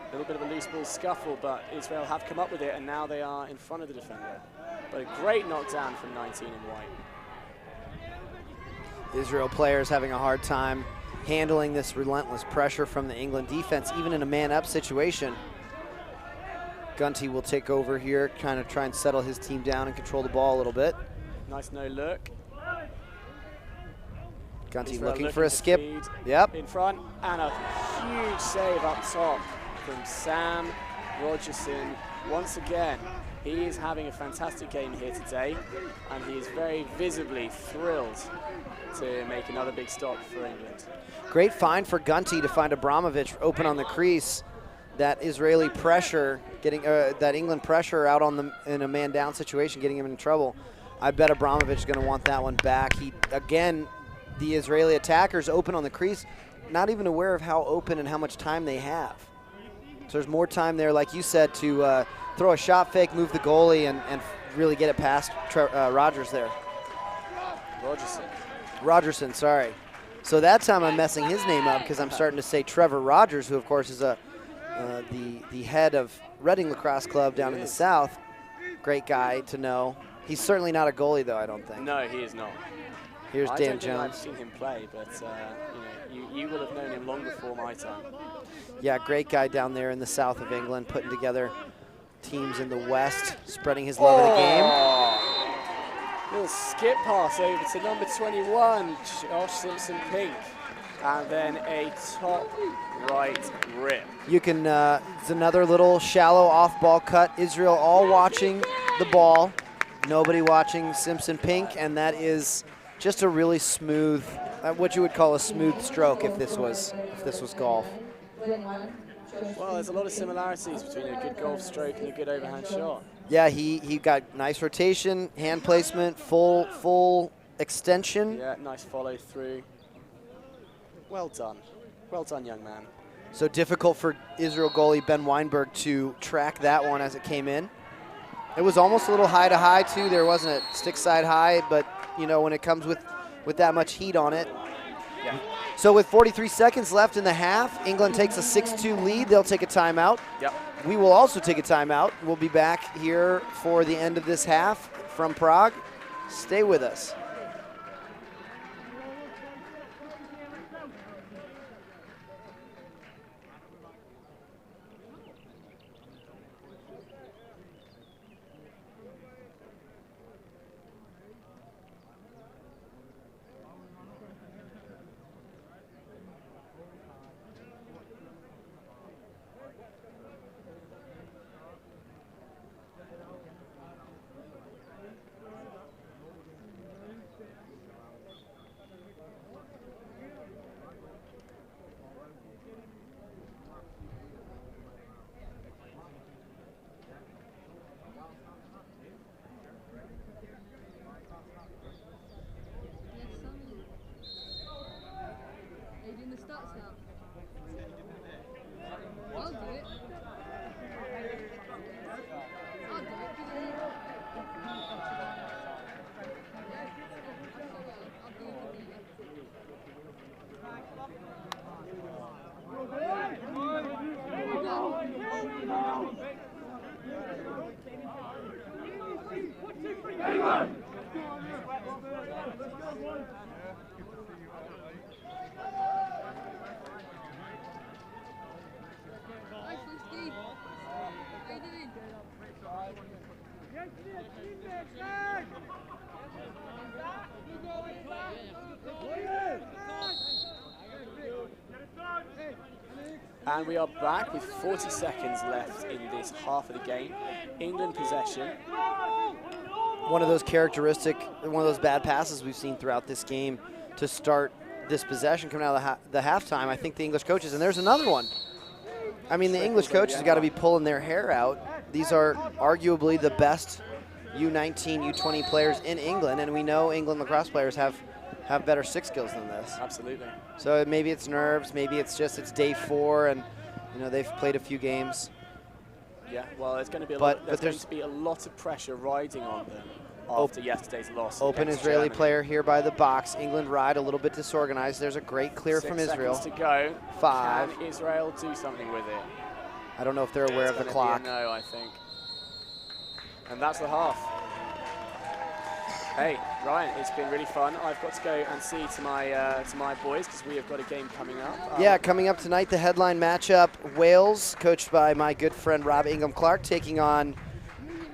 A little bit of a loose ball scuffle, but Israel have come up with it, and now they are in front of the defender. But a great knockdown from 19 in white. Israel players having a hard time handling this relentless pressure from the England defense, even in a man-up situation. Gunty will take over here, kind of try and settle his team down and control the ball a little bit. Nice no look. Gunty looking for a skip. Yep. In front, and a huge save up top from Sam Rogerson. Once again, he is having a fantastic game here today, and he is very visibly thrilled to make another big stop for England. Great find for Gunty to find Abramovich open on the crease. That Israeli pressure, getting that England pressure out on in a man-down situation, getting him in trouble. I bet Abramovich is going to want that one back. Again, the Israeli attackers open on the crease, not even aware of how open and how much time they have. So there's more time there, like you said, to throw a shot fake, move the goalie, and really get it past Rogers there. Rogerson, sorry. So that time I'm messing his name up because I'm starting to say Trevor Rogers, who of course is the head of Reading Lacrosse Club down in the South. Great guy to know. He's certainly not a goalie, though, I don't think. No, he is not. Here's I Dan don't think I've Jones. seen him play, but you will have known him long before my time. Yeah, great guy down there in the south of England, putting together teams in the west, spreading his love of the game. Little skip pass over to number 21, Josh Simpson-Pink. And then a top right rip. You can, it's another little shallow off-ball cut. Israel all watching the ball, nobody watching Simpson-Pink, and that is just a really smooth, what you would call a smooth stroke if this was golf. Well, there's a lot of similarities between a good golf stroke and a good overhand shot. Yeah, he got nice rotation, hand placement, full extension. Yeah, nice follow through. Well done, young man. So difficult for Israel goalie Ben Weinberg to track that one as it came in. It was almost a little high to high too. There wasn't a stick side high, but you know when it comes with that much heat on it. Yeah. So with 43 seconds left in the half, England takes a 6-2 lead. They'll take a timeout. Yep. We will also take a timeout. We'll be back here for the end of this half from Prague. Stay with us. And we are back with 40 seconds left in this half of the game. England possession. One of those bad passes we've seen throughout this game to start this possession coming out of the halftime. I think the English coaches, and there's another one. I mean, the English coaches got to be pulling their hair out. These are arguably the best U19, U20 players in England, and we know England lacrosse players have better stick skills than this. Absolutely. So maybe it's nerves, maybe it's day 4, and you know they've played a few games. Yeah, well, there's going to be a lot of pressure riding on them after yesterday's loss. Open Israeli player here by the box. England ride a little bit disorganized. There's a great clear from Israel. 6 seconds to go. 5. Can Israel do something with it? I don't know if they're aware of the clock. No, I think. And that's the half. Hey, Ryan, it's been really fun. I've got to go and see to my boys because we have got a game coming up. Yeah, coming up tonight, the headline matchup, Wales, coached by my good friend Rob Ingham-Clark, taking on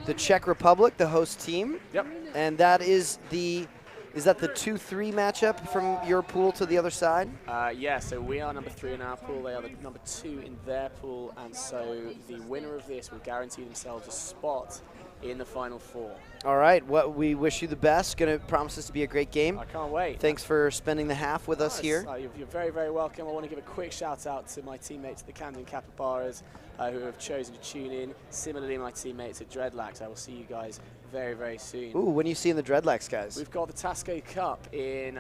the Czech Republic, the host team. Yep. And that is is that the 2-3 matchup from your pool to the other side? Yeah, so we are number 3 in our pool. They are the number 2 in their pool. And so the winner of this will guarantee themselves a spot in the Final Four. All right, we wish you the best. Going to promise this to be a great game. I can't wait. Thanks for spending the half with us here. You're very, very welcome. I want to give a quick shout out to my teammates at the Camden Capybaras who have chosen to tune in. Similarly, my teammates at Dreadlocks. I will see you guys very, very soon. Ooh, when are you seeing the Dreadlocks guys? We've got the Tasco Cup in,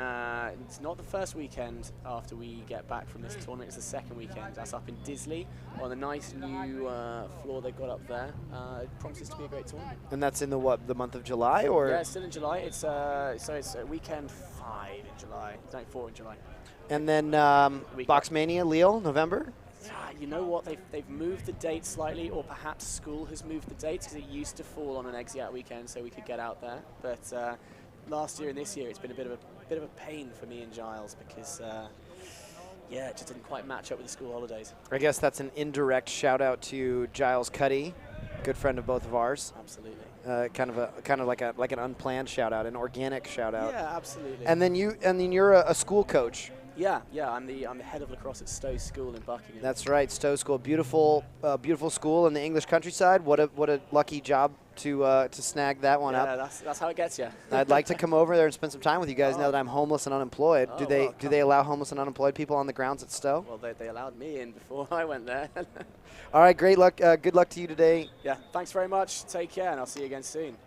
it's not the first weekend after we get back from this tournament, it's the second weekend. That's up in Disley on the nice new floor they've got up there. It promises to be a great tournament. And that's in the month of July, or? Yeah, it's still in July. It's so it's weekend 5 in July. It's like 4 in July. And then Boxmania, Lille, November? You know what? They've moved the date slightly, or perhaps school has moved the dates because it used to fall on an Exeat weekend, so we could get out there. But last year and this year, it's been a bit of a pain for me and Giles because, yeah, it just didn't quite match up with the school holidays. I guess that's an indirect shout out to Giles Cuddy, good friend of both of ours. Absolutely. Kind of like an unplanned shout out, an organic shout out. Yeah, absolutely. And then you're a school coach. Yeah, I'm the head of lacrosse at Stowe School in Buckingham. That's right, Stowe School, beautiful school in the English countryside. What a lucky job to snag that one up. Yeah, that's how it gets you. I'd like to come over there and spend some time with you guys now that I'm homeless and unemployed. Oh, do they allow homeless and unemployed people on the grounds at Stowe? Well, they allowed me in before I went there. All right, great luck. Good luck to you today. Yeah, thanks very much. Take care, and I'll see you again soon.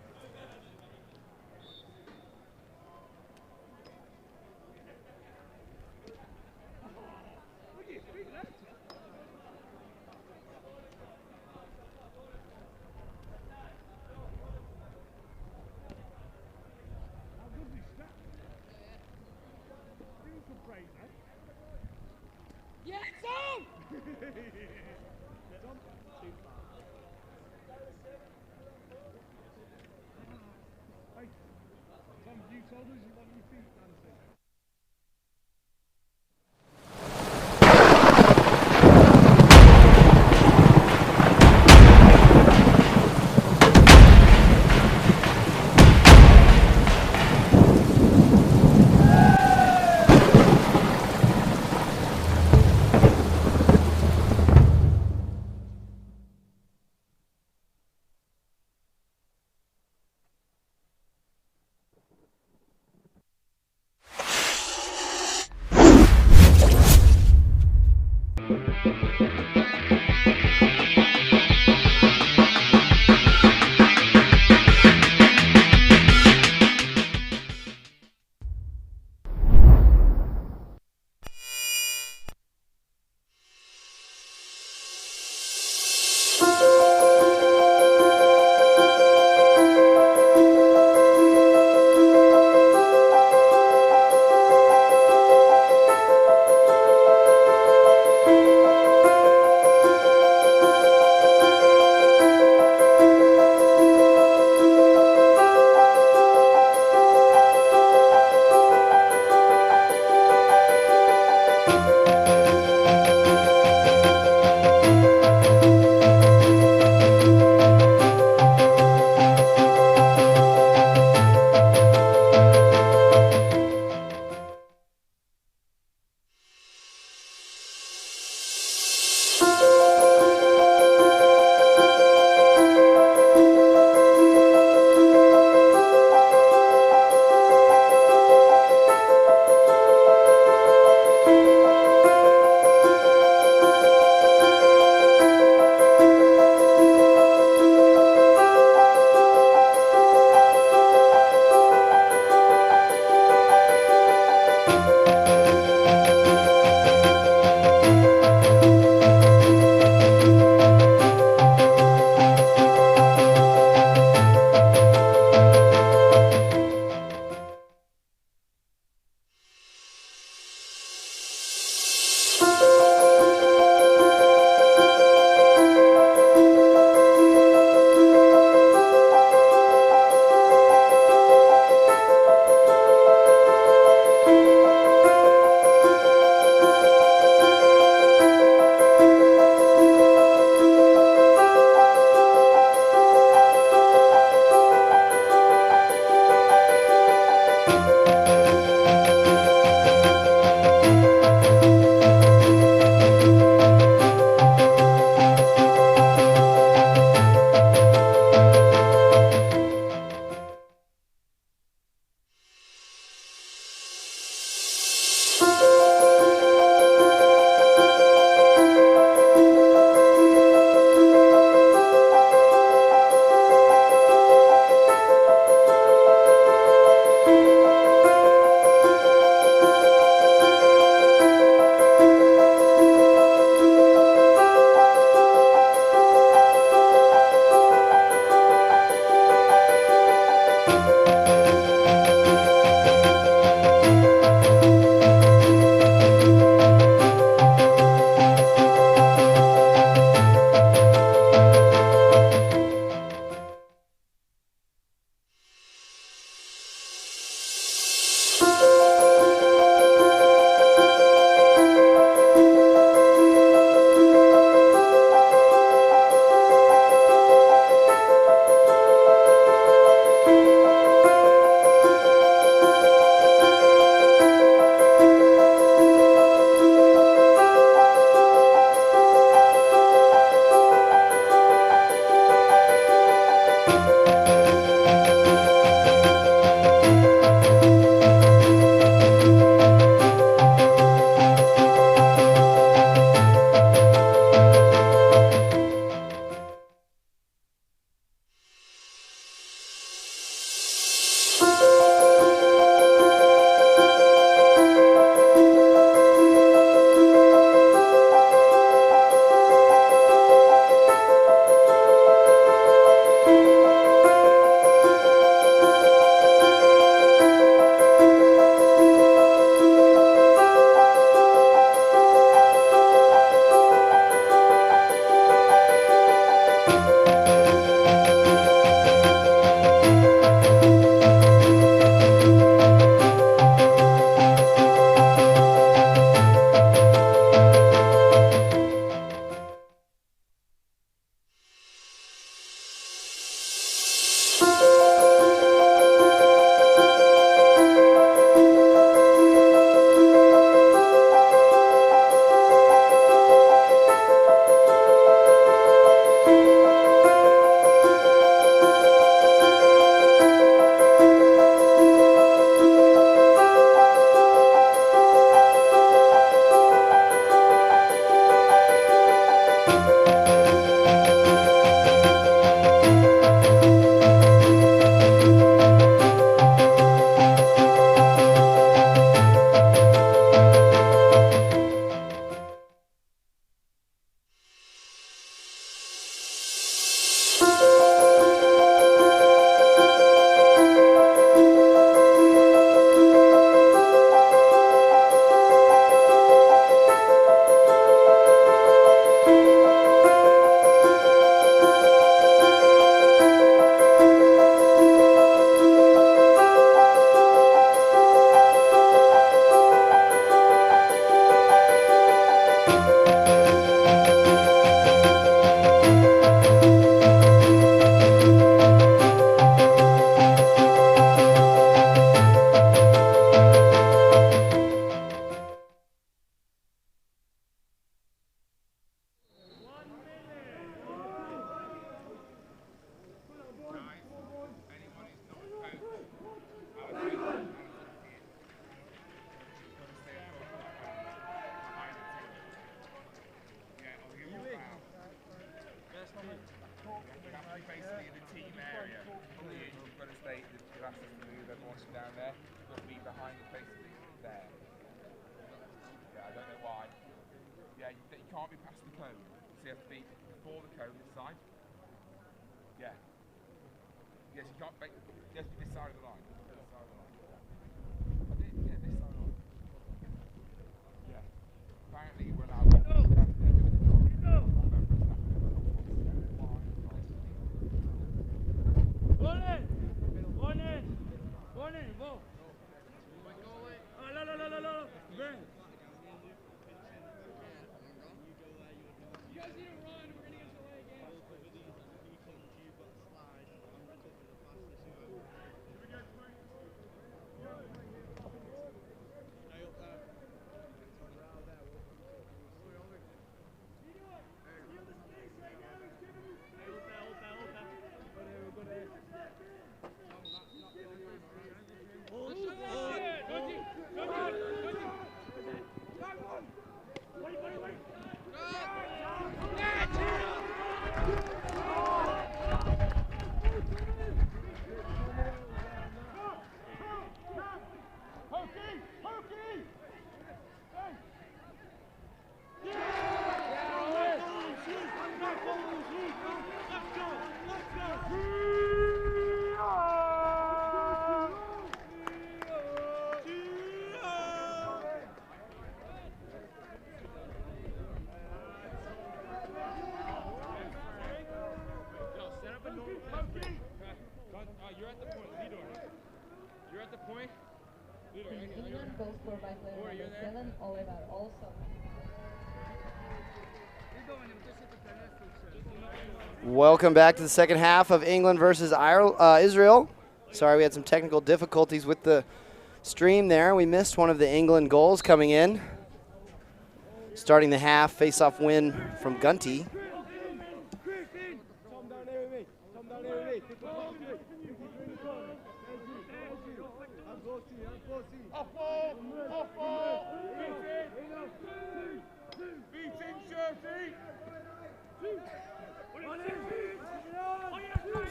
Basically in the team area, you've got to stay, the glasses to move, everyone's down there, you've got to be behind it basically there. Yeah, I don't know why. Yeah, you can't be past the cone, so you have to be before the cone this side. Yeah. Yes, you can't, you have to be this side of the line. This side of the line. I did, yeah, this side of the line. Yeah. Apparently we're allowed to do it. England goal scored by player number 7, Oliver also. Welcome back to the second half of England versus Israel. Sorry, we had some technical difficulties with the stream there. We missed one of the England goals coming in. Starting the half, face-off win from Gunty.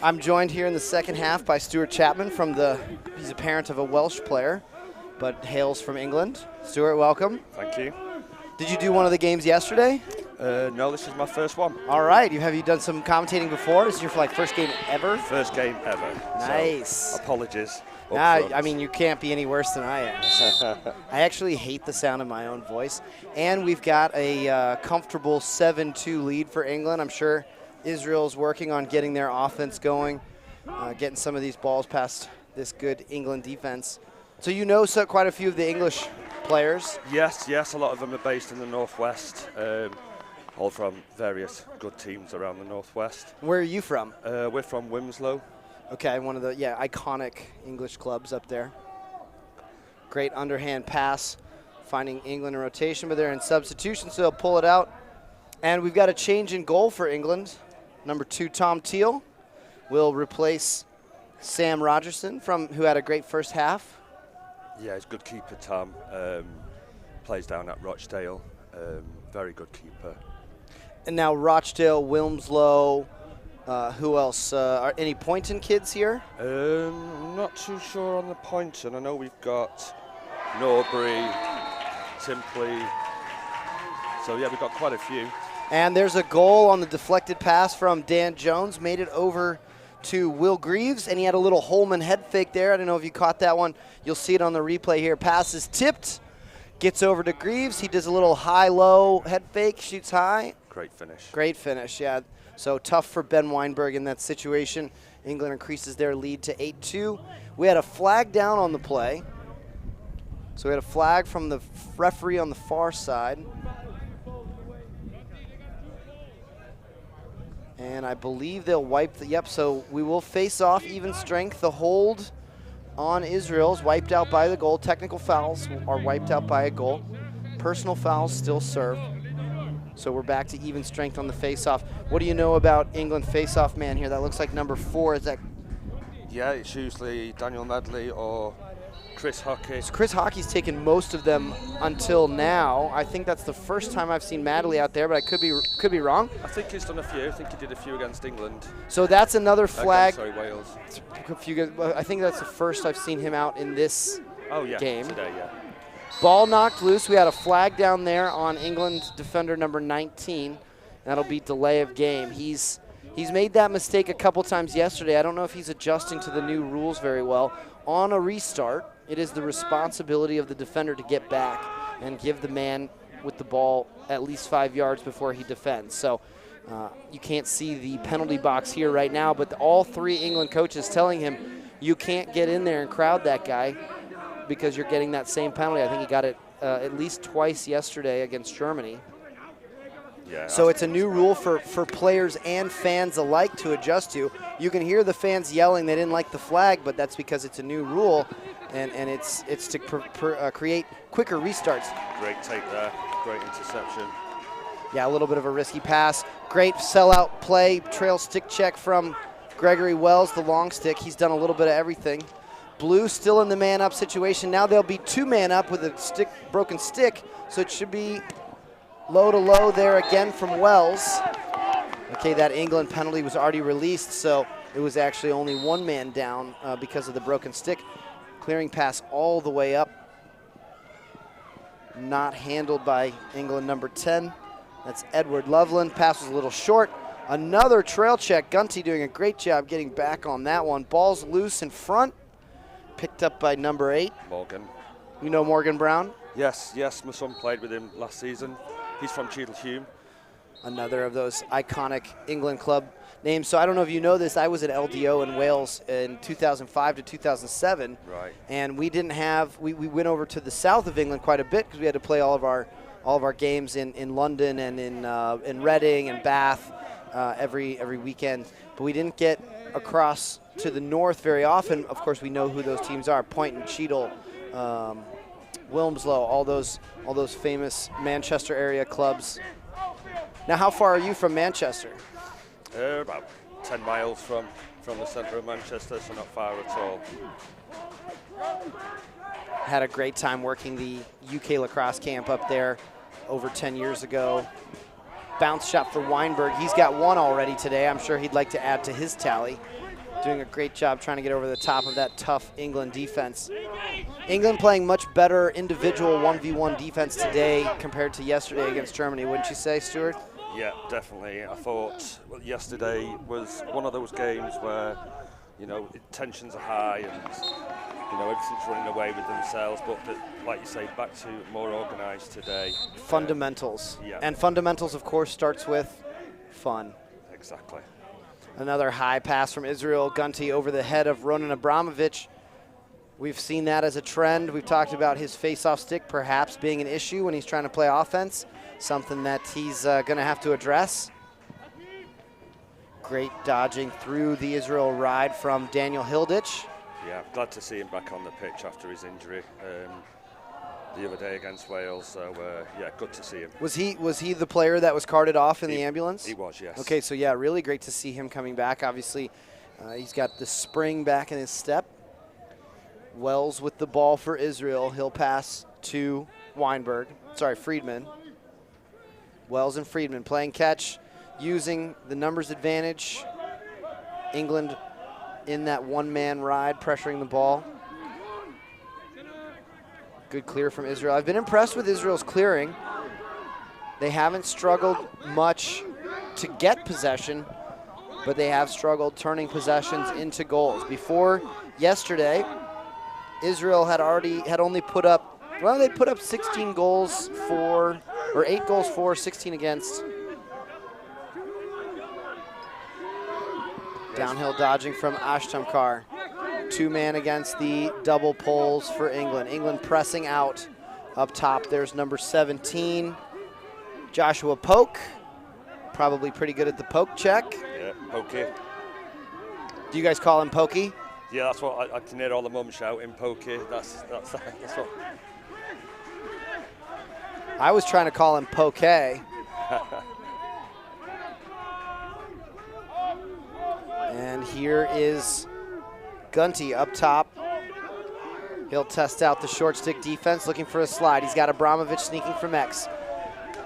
I'm joined here in the second half by Stuart Chapman he's a parent of a Welsh player, but hails from England. Stuart, welcome. Thank you. Did you do one of the games yesterday? No, this is my first one. All right. Have you done some commentating before? This is your first game ever? First game ever. Nice. So, apologies. I mean, you can't be any worse than I am. So. I actually hate the sound of my own voice. And we've got a comfortable 7-2 lead for England. I'm sure Israel's working on getting their offense going, getting some of these balls past this good England defense. So you know quite a few of the English players? Yes, a lot of them are based in the Northwest, all from various good teams around the Northwest. Where are you from? We're from Wilmslow. Okay, one of the iconic English clubs up there. Great underhand pass, finding England in rotation, but they're in substitution, so they'll pull it out. And we've got a change in goal for England. Number 2, Tom Teal, will replace Sam Rogerson, who had a great first half. Yeah, he's a good keeper, Tom. Plays down at Rochdale. Very good keeper. And now Rochdale, Wilmslow, who else? Are any Poynton kids here? I'm not too sure on the Poynton. I know we've got Norbury, Timpley. So yeah, we've got quite a few. And there's a goal on the deflected pass from Dan Jones. Made it over to Will Greaves, and he had a little Holman head fake there. I don't know if you caught that one. You'll see it on the replay here. Pass is tipped, gets over to Greaves. He does a little high-low head fake, shoots high. Great finish. Great finish, yeah. So tough for Ben Weinberg in that situation. England increases their lead to 8-2. We had a flag down on the play. So we had a flag from the referee on the far side. And I believe they'll wipe the, yep, so we will face off even strength. The hold on Israel is wiped out by the goal. Technical fouls are wiped out by a goal. Personal fouls still served. So we're back to even strength on the face-off. What do you know about England face-off man here? That looks like number 4. Is that? Yeah, it's usually Daniel Medley or Chris Hockey. So Chris Hockey's taken most of them until now. I think that's the first time I've seen Madley out there, but I could be wrong. I think he's done a few. I think he did a few against England. So that's another flag. Wales. I think that's the first I've seen him out in this game. Today, yeah. Ball knocked loose. We had a flag down there on England defender number 19. That'll be delay of game. He's made that mistake a couple times yesterday. I don't know if he's adjusting to the new rules very well. On a restart, it is the responsibility of the defender to get back and give the man with the ball at least 5 yards before he defends. So you can't see the penalty box here right now, but all 3 England coaches telling him you can't get in there and crowd that guy because you're getting that same penalty. I think he got it at least twice yesterday against Germany. Yeah, so it's a new rule for players and fans alike to adjust to. You can hear the fans yelling they didn't like the flag, but that's because it's a new rule, and it's to create quicker restarts. Great take there, great interception. Yeah, a little bit of a risky pass. Great sellout play, trail stick check from Gregory Wells, the long stick. He's done a little bit of everything. Blue still in the man-up situation. Now they'll be 2 man up with a broken stick, so it should be low to low there again from Wells. Okay, that England penalty was already released, so it was actually only 1 man down because of the broken stick. Clearing pass all the way up. Not handled by England number 10. That's Edward Loveland. Pass was a little short. Another trail check. Gunty doing a great job getting back on that one. Ball's loose in front. Picked up by number 8. Morgan. You know Morgan Brown? Yes, my son played with him last season. He's from Cheadle-Hulme. Another of those iconic England club names. So I don't know if you know this, I was at LDO in Wales in 2005 to 2007. Right. And we didn't have, we went over to the south of England quite a bit because we had to play all of our games in London and in Reading and Bath every weekend. But we didn't get across to the north very often. Of course, we know who those teams are: Poynton, Cheadle, Wilmslow, all those famous Manchester area clubs. Now, how far are you from Manchester? About 10 miles from the centre of Manchester, so not far at all. Had a great time working the UK lacrosse camp up there over 10 years ago. Bounce shot for Weinberg. He's got 1 already today. I'm sure he'd like to add to his tally. Doing a great job trying to get over the top of that tough England defense. England playing much better individual 1v1 defense today compared to yesterday against Germany, wouldn't you say, Stuart? Yeah, definitely. I thought yesterday was one of those games where, tensions are high and, everything's running away with themselves. But, like you say, back to more organised today. Fundamentals. Yeah. And fundamentals, of course, starts with fun. Exactly. Another high pass from Israel. Gunty over the head of Ronan Abramovich. We've seen that as a trend. We've talked about his face-off stick perhaps being an issue when he's trying to play offense, something that he's going to have to address. Great dodging through the Israel ride from Daniel Hilditch. Yeah, glad to see him back on the pitch after his injury the other day against Wales. So, yeah, good to see him. Was he the player that was carted off in the ambulance? He was, yes. Okay, so, yeah, really great to see him coming back. Obviously, he's got the spring back in his step. Wells with the ball for Israel. He'll pass to Friedman. Wells and Friedman playing catch, using the numbers advantage. England in that 1-man ride, pressuring the ball. Good clear from Israel. I've been impressed with Israel's clearing. They haven't struggled much to get possession, but they have struggled turning possessions into goals. Before yesterday, Israel had only put up, well, they put up 16 goals for, or 8 goals for, 16 against. Downhill dodging from Ashtamkar. 2-man against the double poles for England. England pressing out up top. There's number 17, Joshua Polk. Probably pretty good at the poke check. Yeah, Pokey. Do you guys call him Pokey? Yeah, that's what I can hear all the mums shouting, Pokey. That's what. I was trying to call him Poke. And here is Gunty up top. He'll test out the short stick defense, looking for a slide. He's got Abramovich sneaking from X.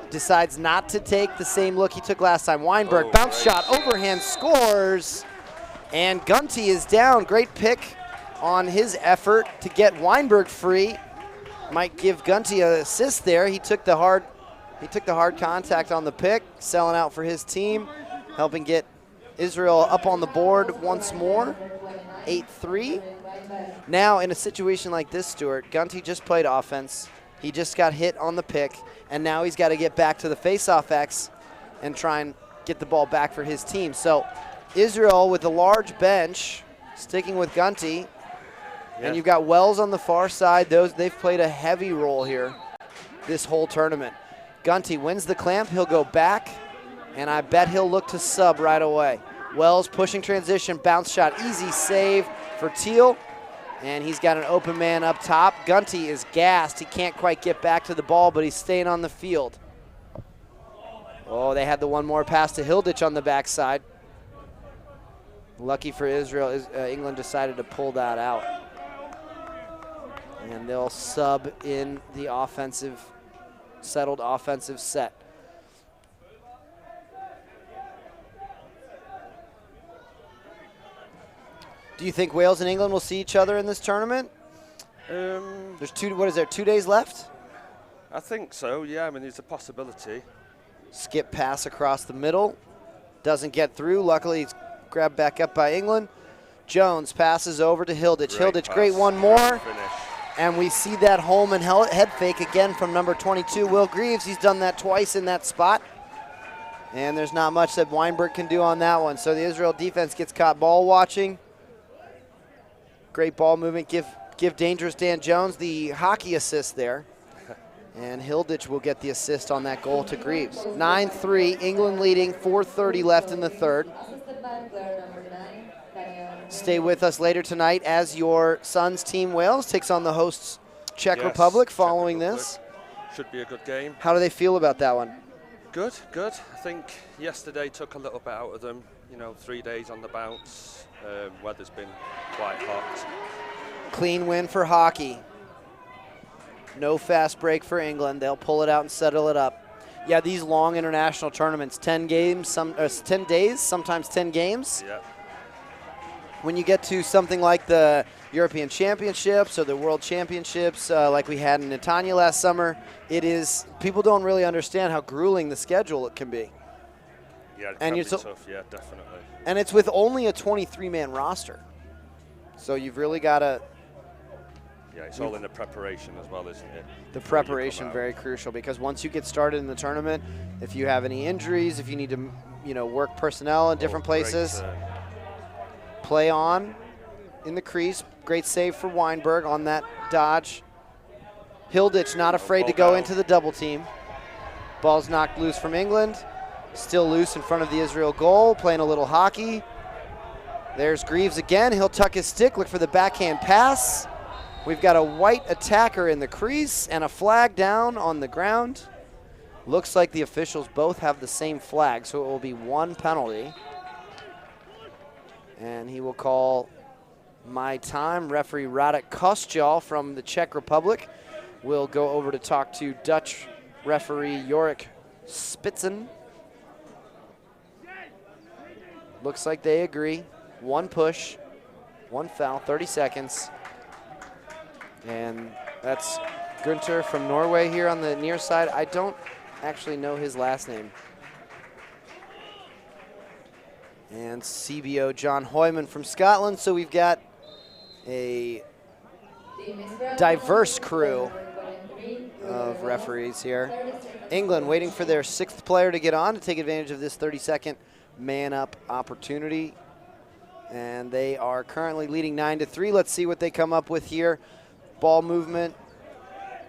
Decides not to take the same look he took last time. Weinberg, bounce shot, overhand, scores. And Gunty is down. Great pick on his effort to get Weinberg free. Might give Gunty an assist there. He took the hard contact on the pick, selling out for his team, helping get Israel up on the board once more, 8-3. Now in a situation like this, Stuart, Gunty just played offense. He just got hit on the pick, and now he's got to get back to the face-off X and try and get the ball back for his team. So Israel with a large bench, sticking with Gunty, and you've got Wells on the far side. They've played a heavy role here this whole tournament. Gunty wins the clamp. He'll go back, and I bet he'll look to sub right away. Wells pushing transition, bounce shot, easy save for Teal. And he's got an open man up top. Gunty is gassed. He can't quite get back to the ball, but he's staying on the field. Oh, they had the one more pass to Hilditch on the backside. Lucky for Israel, England decided to pull that out. And they'll sub in the settled offensive set. Do you think Wales and England will see each other in this tournament? There's 2 days left? I think so, yeah. I mean, there's a possibility. Skip pass across the middle. Doesn't get through. Luckily, it's grabbed back up by England. Jones passes over to Hilditch. Hilditch, great one more. And we see that Holman head fake again from number 22, Will Greaves. He's done that twice in that spot. And there's not much that Weinberg can do on that one. So the Israel defense gets caught ball watching. Great ball movement. Give Dangerous Dan Jones the hockey assist there. And Hilditch will get the assist on that goal to Greaves. 9-3, England leading, 4:30 left in the third. Stay with us later tonight as your son's team, Wales, takes on the hosts, Czech Republic, following this. Should be a good game. How do they feel about that one? Good. I think yesterday took a little bit out of them. 3 days on the bounce. Weather's been quite hot. Clean win for hockey. No fast break for England. They'll pull it out and settle it up. Yeah, these long international tournaments, 10 games, 10 days, sometimes 10 games. Yeah. When you get to something like the European Championships or the World Championships, like we had in Netanya last summer, people don't really understand how grueling the schedule it can be. Yeah, it can be tough, yeah, definitely. And it's with only a 23-man roster. So you've really got to... Yeah, it's all in the preparation as well, isn't it? The preparation, very crucial, because once you get started in the tournament, if you have any injuries, if you need to, work personnel in different places, play on in the crease. Great save for Weinberg on that dodge. Hilditch not afraid to go into the double team. Ball's knocked loose from England. Still loose in front of the Israel goal, playing a little hockey. There's Greaves again. He'll tuck his stick, look for the backhand pass. We've got a white attacker in the crease and a flag down on the ground. Looks like the officials both have the same flag, so it will be one penalty. And he will call my time. Referee Radek Kostjal from the Czech Republic will go over to talk to Dutch referee Jorik Spitzen. Looks like they agree. One push, one foul, 30 seconds. And that's Gunther from Norway here on the near side. I don't actually know his last name. And CBO John Hoyman from Scotland. So we've got a diverse crew of referees here. England waiting for their 6th player to get on to take advantage of this 30-second man-up opportunity. And they are currently leading 9-3. Let's see what they come up with here. Ball movement,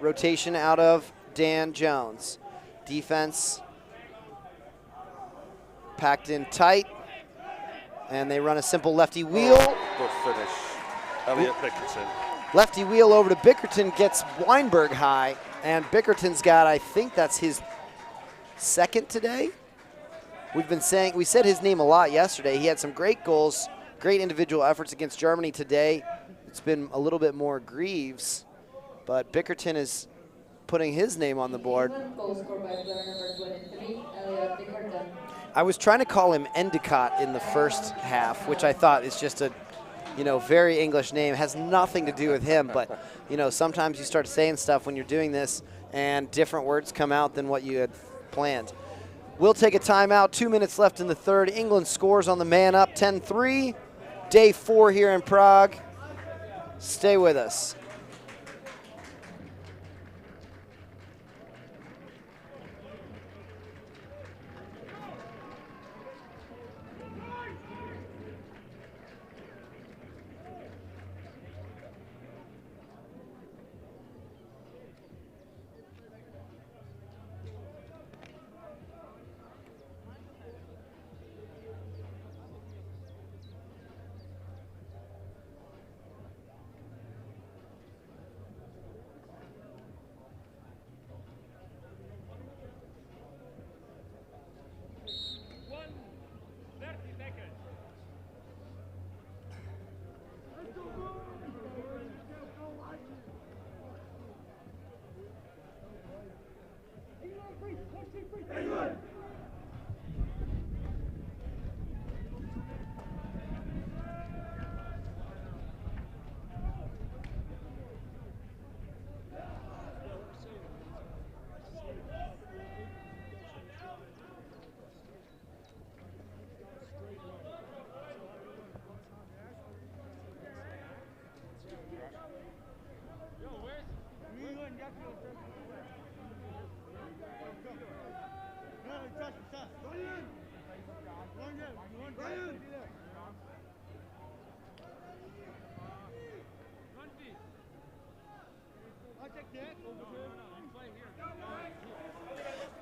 rotation out of Dan Jones. Defense packed in tight. And they run a simple lefty wheel. Good finish. Elliot Bickerton. Lefty wheel over to Bickerton, gets Weinberg high. And Bickerton's got, I think that's his 2nd today. We said his name a lot yesterday. He had some great goals, great individual efforts against Germany today. It's been a little bit more Greaves, but Bickerton is putting his name on the board. I was trying to call him Endicott in the first half, which I thought is just a, very English name. It has nothing to do with him, but, sometimes you start saying stuff when you're doing this and different words come out than what you had planned. We'll take a timeout. 2 minutes left in the third. England scores on the man up, 10-3. Day 4 here in Prague. Stay with us.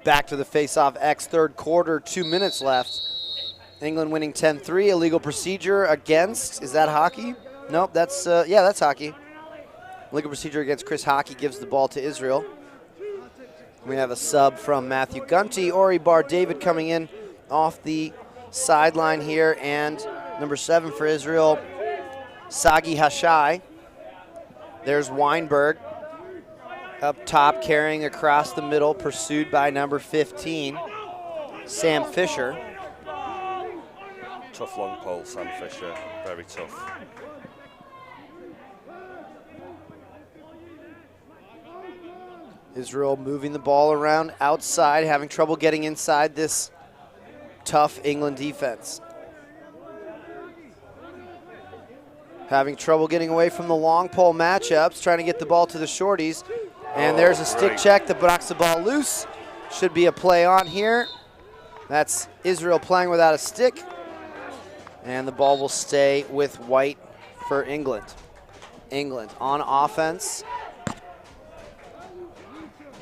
Back to the face-off X, third quarter, 2 minutes left. England winning 10-3, illegal procedure against, is that hockey? Nope, that's, yeah, that's hockey. Legal procedure against Chris Hockey gives the ball to Israel. We have a sub from Matthew Gunty. Ori Bar David coming in off the sideline here, and number 7 for Israel, Sagi Hashai. There's Weinberg up top, carrying across the middle, pursued by number 15, Sam Fisher. Tough long pole, Sam Fisher, very tough. Israel moving the ball around outside, having trouble getting inside this tough England defense. Having trouble getting away from the long pole matchups, trying to get the ball to the shorties. And there's a stick check that knocks the ball loose. Should be a play on here. That's Israel playing without a stick. And the ball will stay with white for England. England on offense.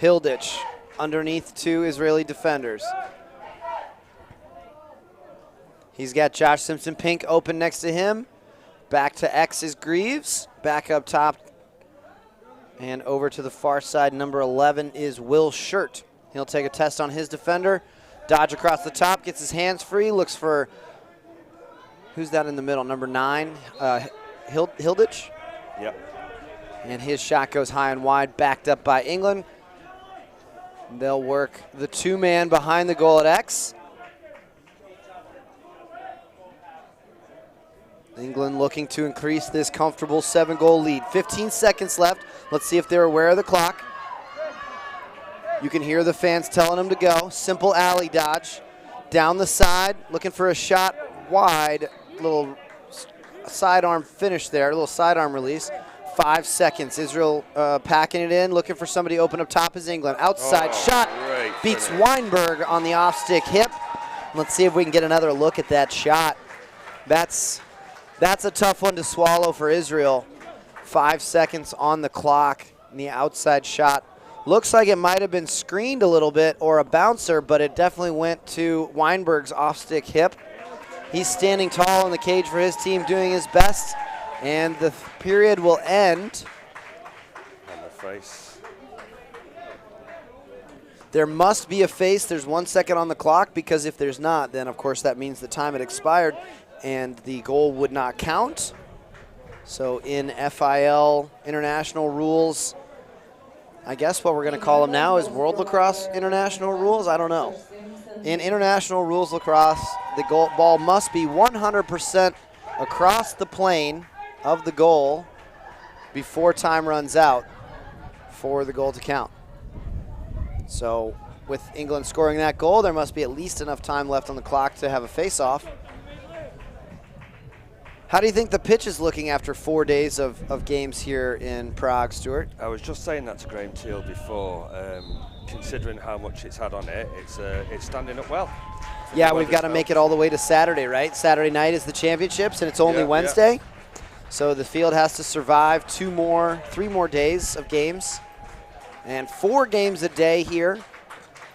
Hilditch underneath 2 Israeli defenders. He's got Josh Simpson-Pink open next to him. Back to X is Greaves. Back up top. And over to the far side, number 11 is Will Shirt. He'll take a test on his defender. Dodge across the top, gets his hands free, looks for, who's that in the middle? Number 9, Hilditch. Yep. And his shot goes high and wide, backed up by England. They'll work the 2-man behind the goal at X. England looking to increase this comfortable 7-goal lead. 15 seconds left. Let's see if they're aware of the clock. You can hear the fans telling him to go. Simple alley dodge. Down the side, looking for a shot wide. Little sidearm finish there, a little sidearm release. 5 seconds. Israel packing it in, looking for somebody to open up top is England. Outside shot beats Weinberg on the off-stick hip. Let's see if we can get another look at that shot. That's a tough one to swallow for Israel. 5 seconds on the clock, and the outside shot. Looks like it might have been screened a little bit or a bouncer, but it definitely went to Weinberg's off-stick hip. He's standing tall in the cage for his team, doing his best, and the period will end. On the face. There must be a face. There's 1 second on the clock, because if there's not, then of course that means the time had expired and the goal would not count. So in FIL international rules, I guess what we're going to call them now is World Lacrosse international rules. I don't know. In international rules lacrosse, the ball must be 100% across the plane of the goal before time runs out for the goal to count. So with England scoring that goal, there must be at least enough time left on the clock to have a face-off. How do you think the pitch is looking after 4 days of games here in Prague, Stuart? I was just saying that to Graham Teal before. Considering how much it's had on it, it's standing up well. Yeah, we've got to make it all the way to Saturday, right? Saturday night is the championships, and it's only Wednesday. Yeah. So the field has to survive 3 more days of games, and 4 games a day here.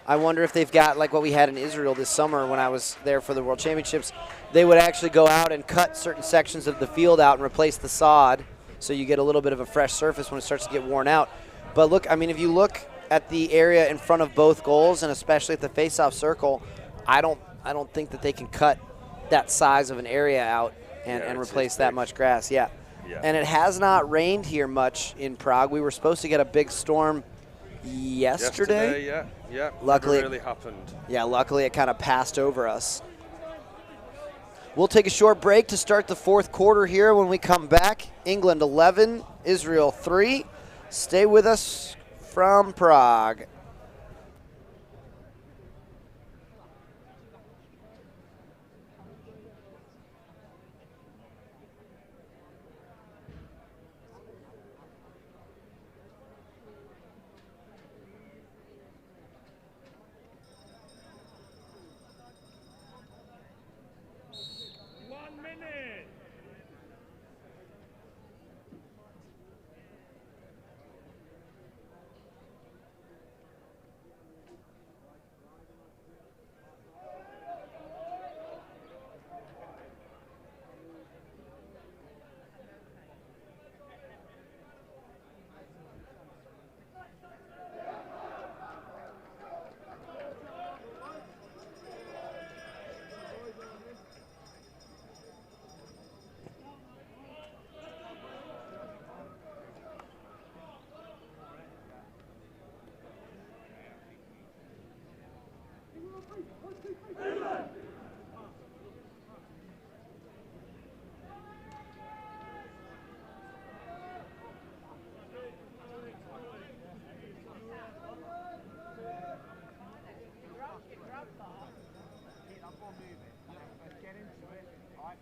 I wonder if they've got, like what we had in Israel this summer when I was there for the World Championships, they would actually go out and cut certain sections of the field out and replace the sod, so you get a little bit of a fresh surface when it starts to get worn out. But look, I mean, if you look at the area in front of both goals, and especially at the face-off circle, I don't think that they can cut that size of an area out and replace that much grass. Yeah. And it has not rained here much in Prague. We were supposed to get a big storm yesterday. Yeah. Luckily, never really happened. Yeah, luckily it kind of passed over us. We'll take a short break to start the 4th quarter here. When we come back, England 11, Israel 3. Stay with us from Prague.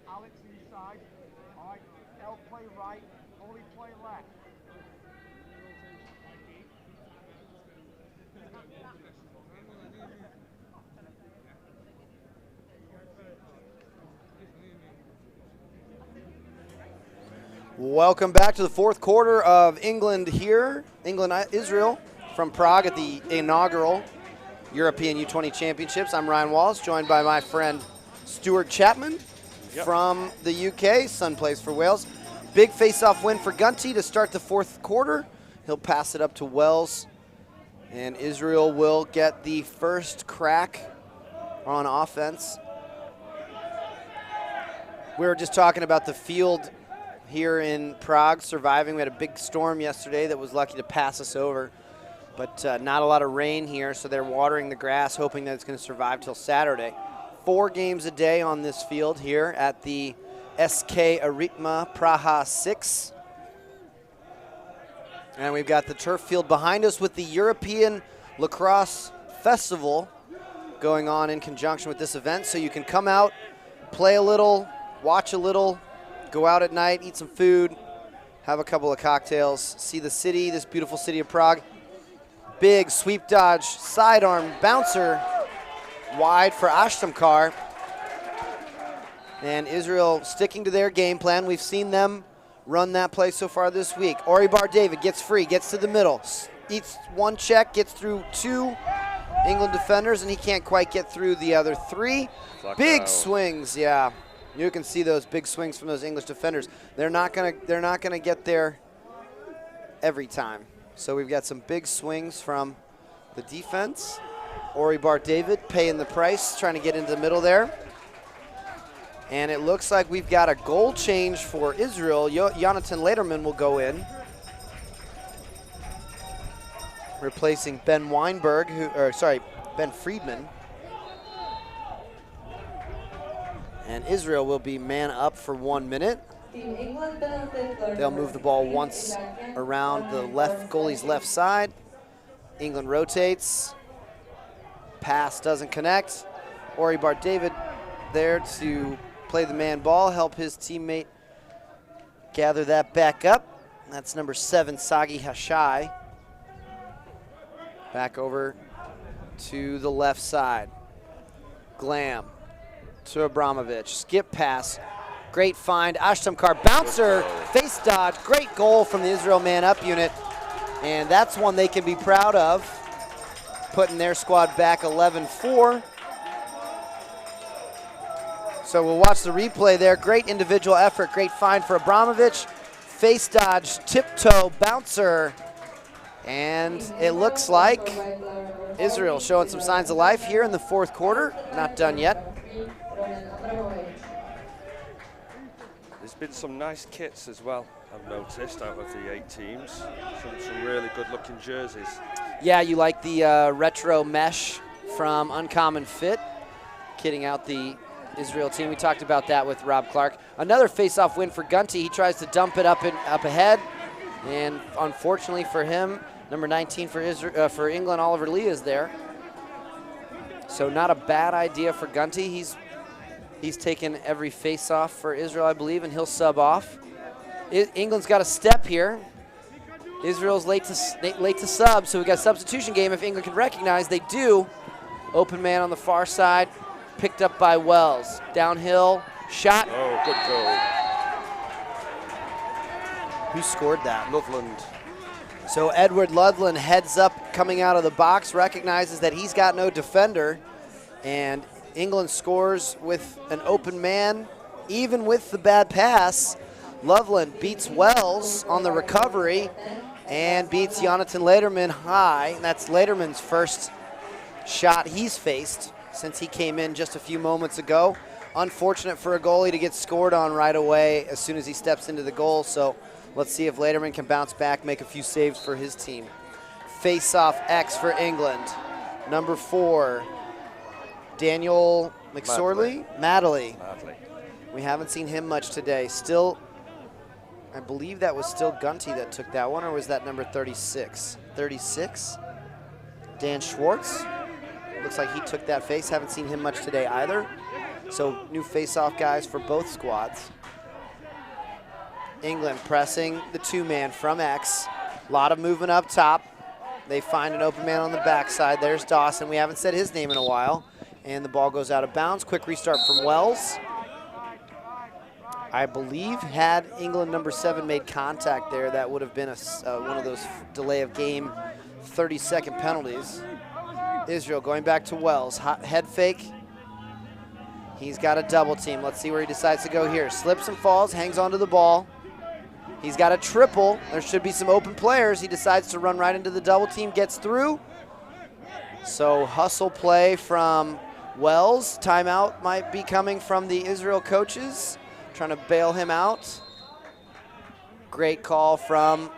Alex inside. All right, they'll play right, only play left. Welcome back to the 4th quarter of England here, England-Israel from Prague at the inaugural European U20 Championships. I'm Ryan Walls, joined by my friend Stuart Chapman from the UK. Son plays for Wales. Big face-off win for Gunty to start the 4th quarter. He'll pass it up to Wells, and Israel will get the first crack on offense. We were just talking about the field here in Prague surviving. We had a big storm yesterday that was lucky to pass us over, but not a lot of rain here, so they're watering the grass, hoping that it's going to survive till Saturday. 4 games a day on this field here at the SK Aritma Praha 6. And we've got the turf field behind us with the European Lacrosse Festival going on in conjunction with this event. So you can come out, play a little, watch a little, go out at night, eat some food, have a couple of cocktails, see the city, this beautiful city of Prague. Big sweep dodge, sidearm bouncer, wide for Ashtamkar. And Israel sticking to their game plan. We've seen them run that play so far this week. Oribar David gets free, gets to the middle, eats one check, gets through 2 England defenders, and he can't quite get through the other 3. Big swings, yeah. You can see those big swings from those English defenders. They're not gonna get there every time. So we've got some big swings from the defense. Oribar David paying the price, trying to get into the middle there. And it looks like we've got a goal change for Israel. Jonathan Lederman will go in, replacing Ben Weinberg, Ben Friedman. And Israel will be man up for 1 minute. They'll move the ball once around the goalie's left side. England rotates. Pass doesn't connect. Oribar David there to play the man ball, help his teammate gather that back up. That's number 7, Sagi Hashai. Back over to the left side. Glam to Abramovich. Skip pass. Great find. Ashtamkar bouncer. Face dodge. Great goal from the Israel man-up unit. And that's one they can be proud of. Putting their squad back 11-4. So we'll watch the replay there. Great individual effort. Great find for Abramovich. Face dodge. Tiptoe. Bouncer. And it looks like Israel showing some signs of life here in the 4th quarter. Not done yet. There's been some nice kits as well, I've noticed, out of the 8 teams. Some really good-looking jerseys. Yeah, you like the retro mesh from Uncommon Fit, kitting out the Israel team. We talked about that with Rob Clark. Another face-off win for Gunty. He tries to dump it up ahead, and unfortunately for him, number 19 for England, Oliver Lee is there. So not a bad idea for Gunty. He's taken every face-off for Israel, I believe, and he'll sub off. England's got a step here. Israel's late to sub, so we got a substitution game if England can recognize. They do. Open man on the far side, picked up by Wells. Downhill, shot. Oh, good goal. Who scored that? Loveland. So Edward Ludland heads up coming out of the box, recognizes that he's got no defender, and England scores with an open man, even with the bad pass. Loveland beats Wells on the recovery and beats Jonathan Lederman high. That's Lederman's first shot he's faced since he came in just a few moments ago. Unfortunate for a goalie to get scored on right away as soon as he steps into the goal. So let's see if Lederman can bounce back, make a few saves for his team. Face-off X for England. Number 4, Daniel McSorley? Madley. We haven't seen him much today. Still, I believe that was still Gunty that took that one, or was that number 36? 36? Dan Schwartz. Looks like he took that face. Haven't seen him much today either. So new face-off guys for both squads. England pressing the 2-man from X. A lot of movement up top. They find an open man on the backside. There's Dawson. We haven't said his name in a while. And the ball goes out of bounds. Quick restart from Wells. I believe had England number 7 made contact there, that would have been one of those delay of game 30-second penalties. Israel going back to Wells. Head fake. He's got a double team. Let's see where he decides to go here. Slips and falls, hangs onto the ball. He's got a triple. There should be some open players. He decides to run right into the double team, gets through. So hustle play from Wells. Timeout might be coming from the Israel coaches, trying to bail him out. Great call from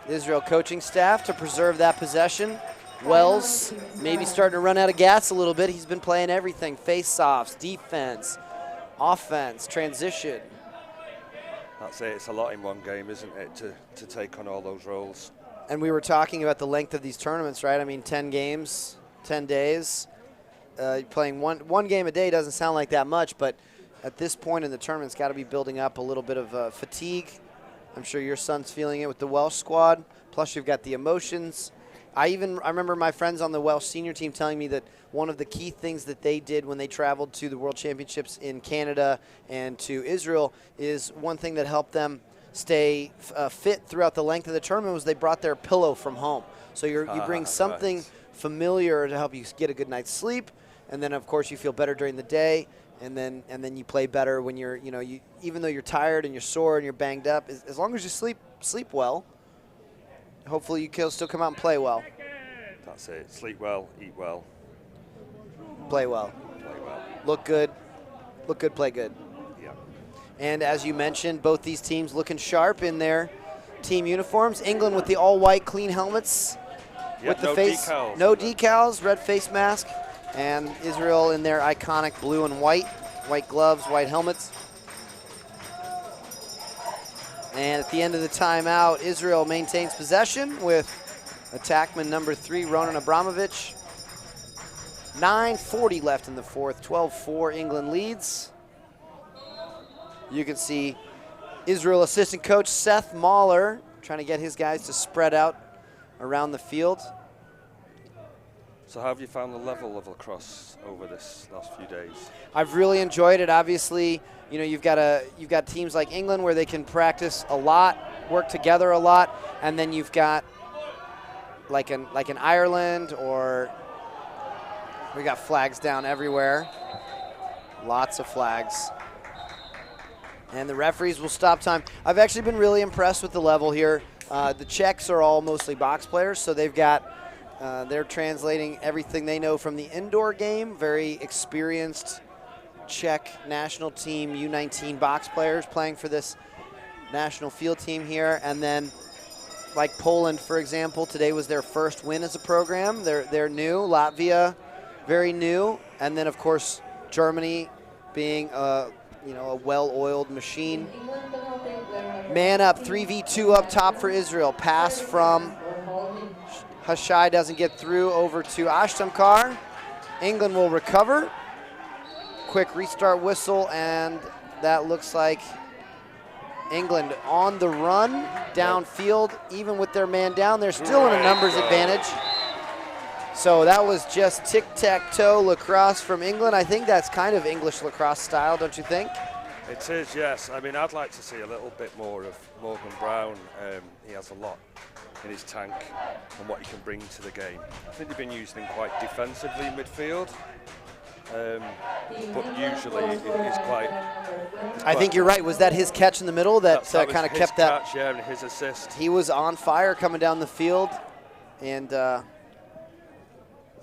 the Israel coaching staff to preserve that possession. Wells maybe starting to run out of gas a little bit. He's been playing everything: face-offs, defense, offense, transition. That's it. It's a lot in one game, isn't it, to take on all those roles? And we were talking about the length of these tournaments, right? I mean, 10 games, 10 days. Playing one game a day doesn't sound like that much, but at this point in the tournament, it's got to be building up a little bit of fatigue. I'm sure your son's feeling it with the Welsh squad. Plus, you've got the emotions. I remember my friends on the Welsh senior team telling me that one of the key things that they did when they traveled to the World Championships in Canada and to Israel is one thing that helped them stay fit throughout the length of the tournament was they brought their pillow from home. So you bring something familiar to help you get a good night's sleep, and then of course you feel better during the day, and then you play better when you're even though you're tired and you're sore and you're banged up, as long as you sleep well. Hopefully you still come out and play well. That's it. Sleep well, eat well. Play well. Play well. Look good, play good. Yeah. And as you mentioned, both these teams looking sharp in their team uniforms. England with the all-white clean helmets. Yeah, with the decals. No decals, red face mask. And Israel in their iconic blue and white gloves, white helmets. And at the end of the timeout, Israel maintains possession with attackman number 3, Ronan Abramovich. 9:40 left in the fourth, 12-4, England leads. You can see Israel assistant coach Seth Mahler trying to get his guys to spread out around the field. So how have you found the level of lacrosse over this last few days? I've really enjoyed it. Obviously, you've got teams like England where they can practice a lot, work together a lot, and then you've got like an Ireland, or we got flags down everywhere. Lots of flags. And the referees will stop time. I've actually been really impressed with the level here. The Czechs are all mostly box players, so they're translating everything they know from the indoor game. Very experienced Czech national team U19 box players playing for this national field team here. And then like Poland, for example, today was their first win as a program. They're new. Latvia, very new. And then, of course, Germany being a well-oiled machine. Man up, 3v2 up top for Israel. Pass from Hashai doesn't get through, over to Ashtamkar. England will recover. Quick restart whistle, and that looks like England on the run downfield. Even with their man down, they're still in a numbers advantage. So that was just tic-tac-toe lacrosse from England. I think that's kind of English lacrosse style, don't you think? It is, yes. I mean, I'd like to see a little bit more of Morgan Brown. He has a lot in his tank and what he can bring to the game. I think they've been using him quite defensively in midfield, but usually it's quite... I think you're right. Was that his catch in the middle that kind of kept that? Catch, yeah, and his assist. He was on fire coming down the field, and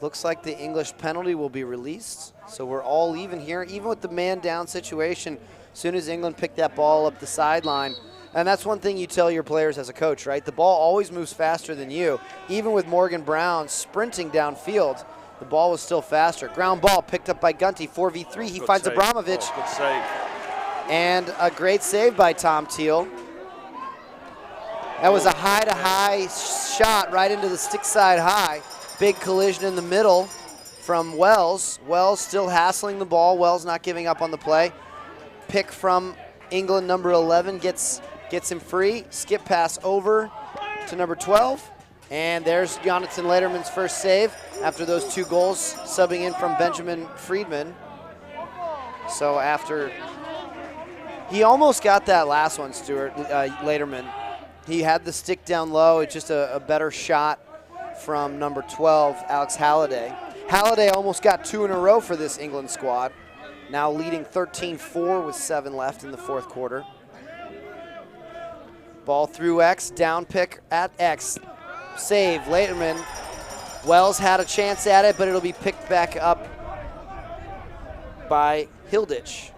looks like the English penalty will be released. So we're all even here, even with the man down situation. As soon as England picked that ball up the sideline, and that's one thing you tell your players as a coach, right? The ball always moves faster than you. Even with Morgan Brown sprinting downfield, the ball was still faster. Ground ball picked up by Gunty, 4v3. He finds Abramovich. Oh, good save. And a great save by Tom Teal. That was a high-to-high shot right into the stick side high. Big collision in the middle from Wells. Wells still hassling the ball. Wells not giving up on the play. Pick from England, number 11, gets him free. Skip pass over to number 12. And there's Jonathan Lederman's first save after those 2 goals, subbing in from Benjamin Friedman. So after, he almost got that last one, Stuart, Lederman. He had the stick down low. It's just a better shot from number 12, Alex Halliday. Halliday almost got 2 in a row for this England squad. Now leading 13-4 with 7 left in the fourth quarter. Ball through X, down pick at X. Save, Lederman. Wells had a chance at it, but it'll be picked back up by Hilditch.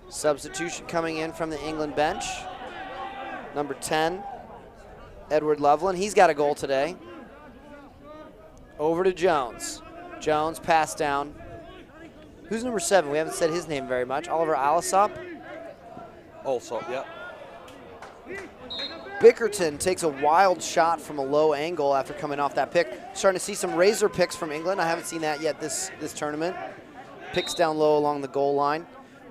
Substitution coming in from the England bench. Number 10, Edward Loveland. He's got a goal today. Over to Jones. Jones, pass down. Who's number 7? We haven't said his name very much. Oliver Alsop. Alsop, yeah. Bickerton takes a wild shot from a low angle after coming off that pick. Starting to see some razor picks from England. I haven't seen that yet this tournament. Picks down low along the goal line.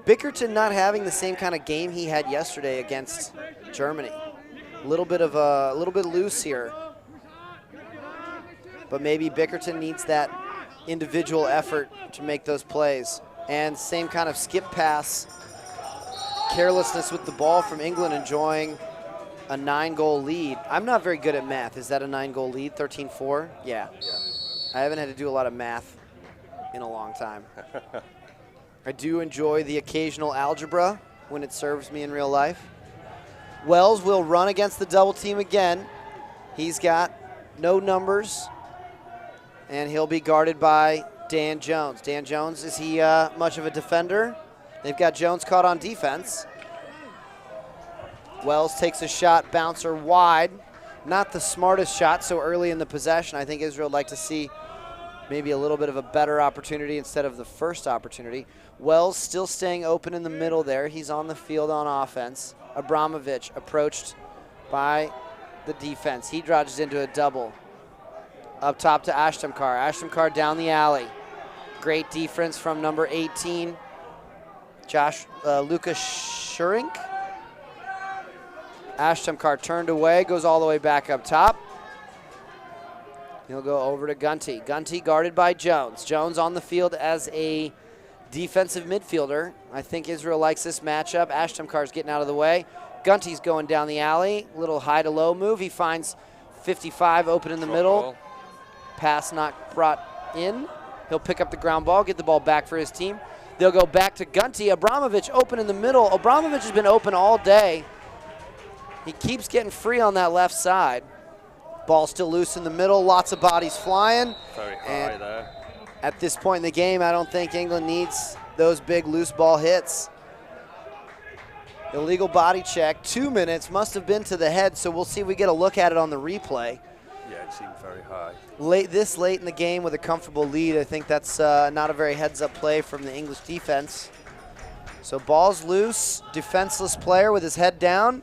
Bickerton not having the same kind of game he had yesterday against Germany. A little bit loose here. But maybe Bickerton needs that individual effort to make those plays. And same kind of skip pass, carelessness with the ball from England, enjoying a 9-goal lead. I'm not very good at math. Is that a 9-goal lead, 13-4? Yeah. I haven't had to do a lot of math in a long time. I do enjoy the occasional algebra when it serves me in real life. Wells will run against the double team again. He's got no numbers, and he'll be guarded by Dan Jones. Dan Jones, is he much of a defender? They've got Jones caught on defense. Wells takes a shot, bouncer wide. Not the smartest shot so early in the possession. I think Israel would like to see maybe a little bit of a better opportunity instead of the first opportunity. Wells still staying open in the middle there. He's on the field on offense. Abramovich approached by the defense. He dodges into a double. Up top to Ashtamkar. Ashtamkar down the alley. Great defense from number 18, Lucas Schurink. Ashtamkar turned away, goes all the way back up top. He'll go over to Gunty. Gunty guarded by Jones. Jones on the field as a defensive midfielder. I think Israel likes this matchup. Ashtamkar's getting out of the way. Gunty's going down the alley. Little high to low move. He finds 55 open in the middle. Pass not brought in. He'll pick up the ground ball, get the ball back for his team. They'll go back to Gunty. Abramovich open in the middle. Abramovich has been open all day. He keeps getting free on that left side. Ball still loose in the middle. Lots of bodies flying. Very high there. At this point in the game, I don't think England needs those big loose ball hits. Illegal body check. 2 minutes. Must have been to the head, so we'll see if we get a look at it on the replay. Yeah, it seemed very high. This late in the game with a comfortable lead, I think that's not a very heads-up play from the English defense. So ball's loose. Defenseless player with his head down.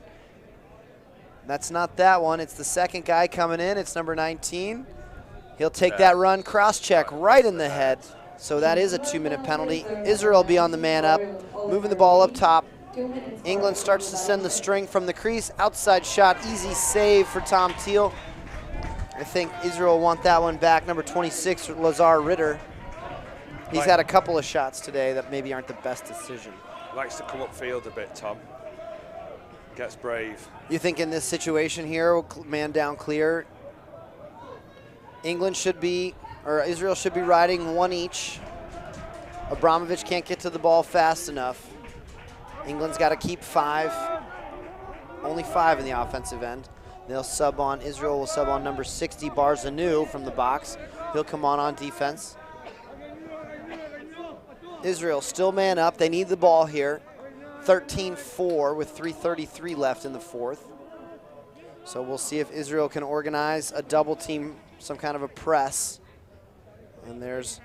That's not that one. It's the second guy coming in. It's number 19. He'll take that run, cross-check right in the head. So that is a 2-minute penalty. Israel will be on the man up, moving the ball up top. England starts to send the string from the crease. Outside shot, easy save for Tom Thiel. I think Israel will want that one back. Number 26, Lazar Ritter. He's had a couple of shots today that maybe aren't the best decision. Likes to come upfield a bit, Tom. Gets brave. You think in this situation here, man down clear, England should be, or Israel should be riding one each. Abramovich can't get to the ball fast enough. England's got to keep 5, only 5 in the offensive end. They'll sub on, Israel will sub on number 60, Barzanu from the box. He'll come on defense. Israel still man up. They need the ball here. 13-4 with 3:33 left in the fourth. So we'll see if Israel can organize a double team, some kind of a press. And there's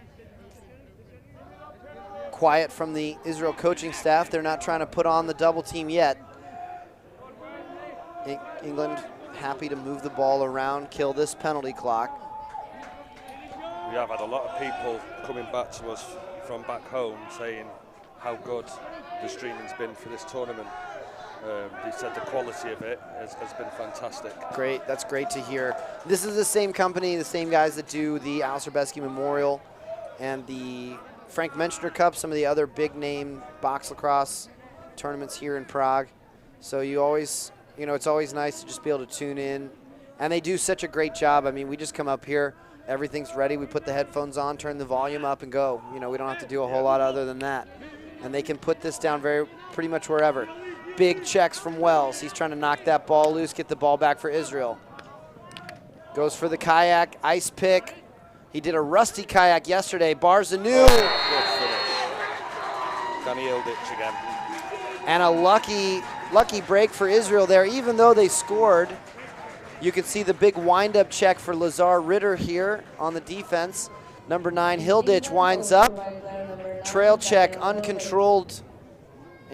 quiet from the Israel coaching staff. They're not trying to put on the double team yet. England happy to move the ball around, kill this penalty clock. We have had a lot of people coming back to us from back home saying how good the streaming's been for this tournament. They said the quality of it has been fantastic. Great, that's great to hear. This is the same company, the same guys that do the Alistair Besky Memorial and the Frank Menschner Cup, some of the other big name box lacrosse tournaments here in Prague. So you always, it's always nice to just be able to tune in. And they do such a great job. I mean, we just come up here, everything's ready. We put the headphones on, turn the volume up and go. We don't have to do a whole lot other than that. And they can put this down pretty much wherever. Big checks from Wells. He's trying to knock that ball loose, get the ball back for Israel. Goes for the kayak, ice pick. He did a rusty kayak yesterday. Barzanu. Good finish. Danny Ildich again. And a lucky break for Israel there. Even though they scored, you can see the big wind-up check for Lazar Ritter here on the defense. Number 9, Hilditch winds up. Trail check, uncontrolled.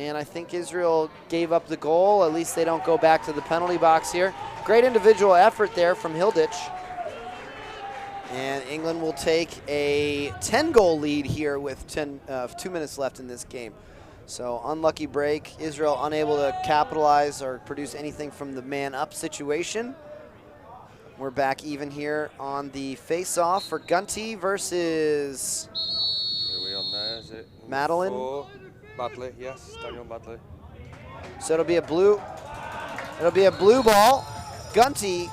And I think Israel gave up the goal. At least they don't go back to the penalty box here. Great individual effort there from Hilditch. And England will take a 10-goal lead here with 2 minutes left in this game. So unlucky break. Israel unable to capitalize or produce anything from the man-up situation. We're back even here on the face-off for Gunty versus... Who are we on there? Is it Madeline? 4? Madley, yes, Daniel Madley. So it'll be a blue ball. Gunty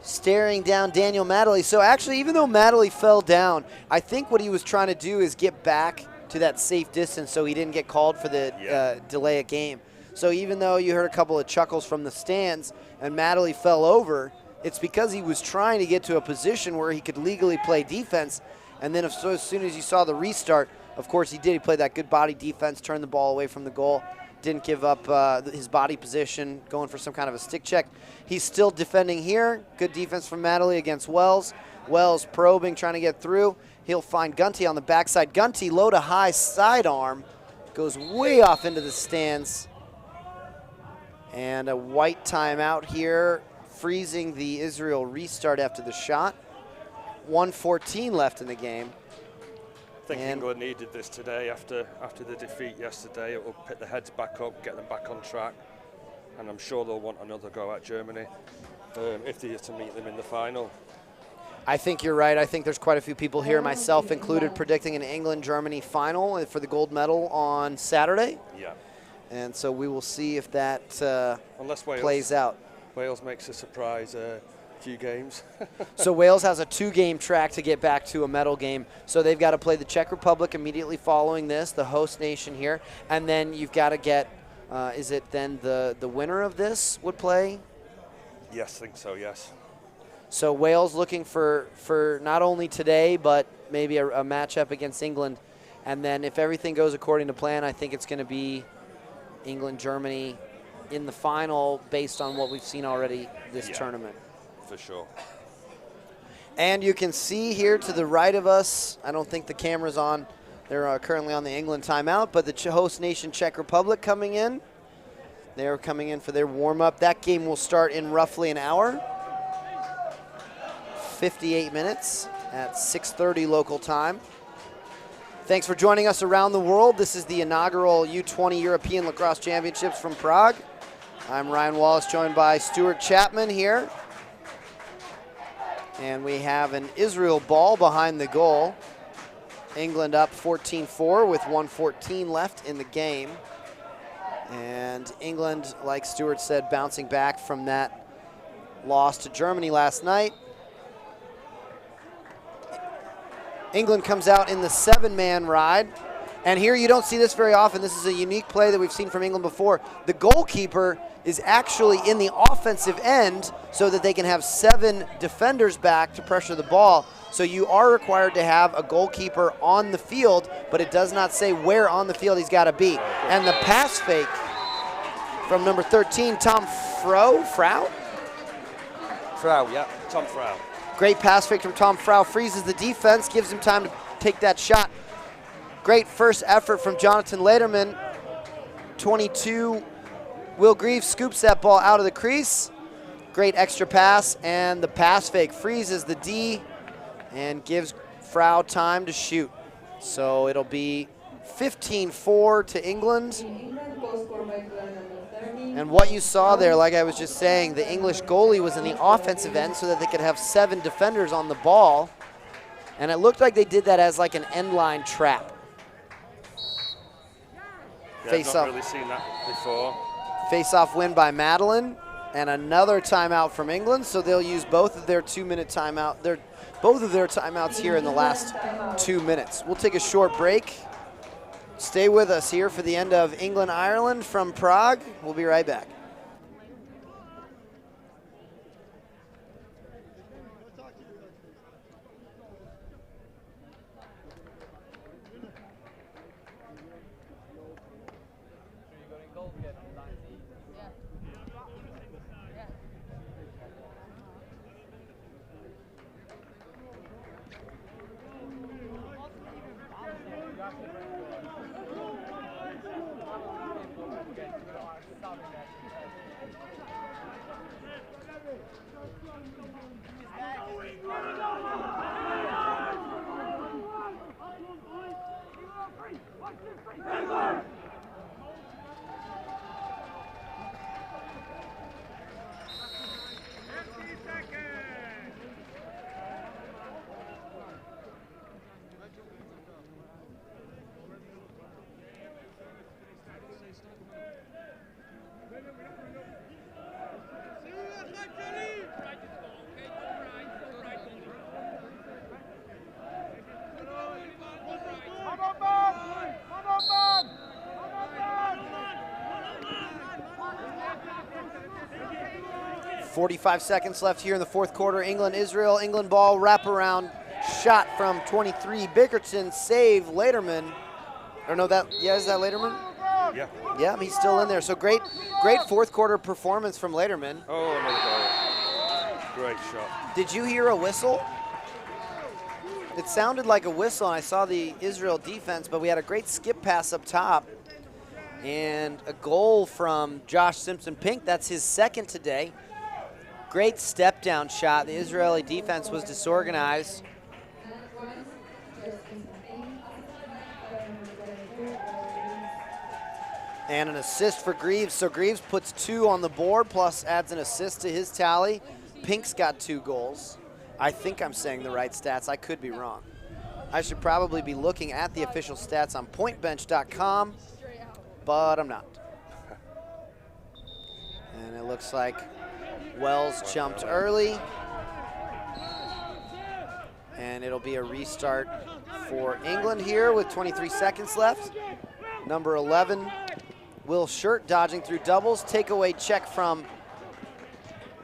staring down Daniel Madley. So actually, even though Madley fell down, I think what he was trying to do is get back to that safe distance so he didn't get called for the delay of game. So even though you heard a couple of chuckles from the stands and Madley fell over, it's because he was trying to get to a position where he could legally play defense. And then as soon as you saw the restart, of course he did. He played that good body defense, turned the ball away from the goal, didn't give up his body position, going for some kind of a stick check. He's still defending here. Good defense from Madley against Wells. Wells probing, trying to get through. He'll find Gunty on the backside. Gunty, low to high sidearm, goes way off into the stands. And a white timeout here, freezing the Israel restart after the shot. 1:14 left in the game. I think England needed this today after the defeat yesterday. It will pick the heads back up, get them back on track, and I'm sure they'll want another go at Germany if they are to meet them in the final. I think you're right. I think there's quite a few people here, myself included, predicting an England-Germany final for the gold medal on Saturday. Yeah. And so we will see if that Unless Wales plays out. Wales makes a surprise few games. So Wales has a 2-game track to get back to a medal game. So they've got to play the Czech Republic immediately following this, the host nation here. And then you've got to get, is it then the winner of this would play? Yes, I think so, yes. So Wales looking for not only today, but maybe a matchup against England. And then if everything goes according to plan, I think it's going to be England-Germany in the final based on what we've seen already this tournament. For sure. And you can see here to the right of us, I don't think the camera's on. They're currently on the England timeout, but the host nation Czech Republic coming in. They're coming in for their warm-up. That game will start in roughly an hour. 58 minutes at 6:30 local time. Thanks for joining us around the world. This is the inaugural U20 European Lacrosse Championships from Prague. I'm Ryan Wallace, joined by Stuart Chapman here. And we have an Israel ball behind the goal. England up 14-4 with 1:14 left in the game. And England, like Stuart said, bouncing back from that loss to Germany last night. England comes out in the 7-man ride. And here you don't see this very often. This is a unique play that we've seen from England before. The goalkeeper is actually in the offensive end so that they can have 7 defenders back to pressure the ball. So you are required to have a goalkeeper on the field, but it does not say where on the field he's got to be. And the pass fake from number 13, Tom Frau, yeah, Tom Frau. Great pass fake from Tom Frau, freezes the defense, gives him time to take that shot. Great first effort from Jonathan Lederman. 22, Will Greaves scoops that ball out of the crease. Great extra pass, and the pass fake freezes the D and gives Frau time to shoot. So it'll be 15-4 to England. And what you saw there, like I was just saying, the English goalie was in the offensive end so that they could have 7 defenders on the ball. And it looked like they did that as like an end line trap. Yeah, I've not really seen that before. Face-off win by Madeline, and another timeout from England. So they'll use both of their 2-minute timeout. Both of their timeouts here in the last 2 minutes. We'll take a short break. Stay with us here for the end of England-Ireland from Prague. We'll be right back. Come on, man! Come on, man! Come on, man! 45 seconds left here in the fourth quarter. England, Israel. England ball, wraparound shot from 23. Bickerton, save, Lederman. Or no, that, yeah, is that Lederman? Yeah. Yeah, he's still in there. So great fourth quarter performance from Lederman. Oh, another goal. Great shot. Did you hear a whistle? It sounded like a whistle, and I saw the Israel defense, but we had a great skip pass up top. And a goal from Josh Simpson-Pink. That's his second today. Great step down shot. The Israeli defense was disorganized. And an assist for Greaves. So Greaves puts 2 on the board, plus adds an assist to his tally. Pink's got 2 goals. I think I'm saying the right stats. I could be wrong. I should probably be looking at the official stats on pointbench.com, but I'm not. And it looks like Wells jumped early. And it'll be a restart for England here with 23 seconds left. Number 11, Will Shirt dodging through doubles. Takeaway check from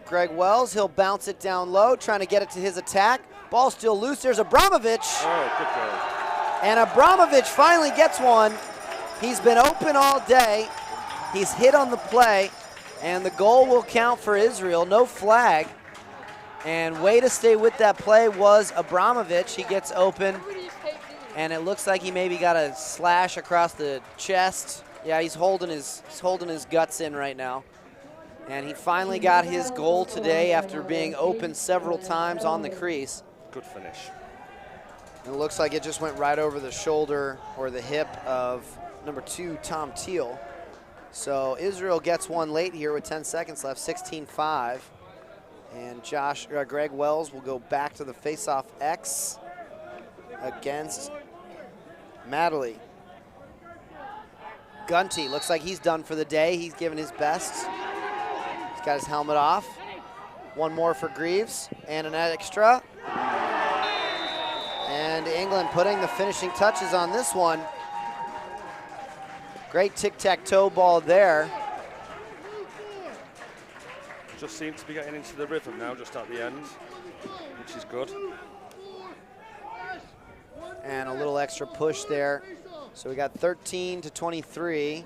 Greg Wells. He'll bounce it down low, trying to get it to his attack. Ball still loose. There's Abramovich. Oh, good goal. And Abramovich finally gets one. He's been open all day. He's hit on the play, and the goal will count for Israel. No flag. And way to stay with that play was Abramovich. He gets open, and it looks like he maybe got a slash across the chest. Yeah, he's holding his guts in right now. And he finally got his goal today after being open several times on the crease. Good finish. And it looks like it just went right over the shoulder or the hip of number 2, Tom Teal. So Israel gets one late here with 10 seconds left, 16-5. And Greg Wells will go back to the face-off X against Madeley. Gunty looks like he's done for the day. He's given his best. He's got his helmet off. One more for Greaves and an extra. And England putting the finishing touches on this one. Great tic-tac-toe ball there. Just seems to be getting into the rhythm now, just at the end, which is good. And a little extra push there. So we got 13-23.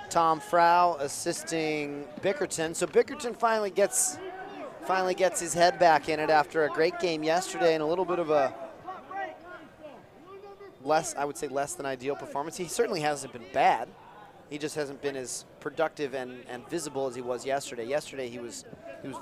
Tom Frau assisting Bickerton. So Bickerton finally gets his head back in it after a great game yesterday and a little bit of a less than ideal performance. He certainly hasn't been bad. He just hasn't been as productive and visible as he was yesterday. Yesterday he was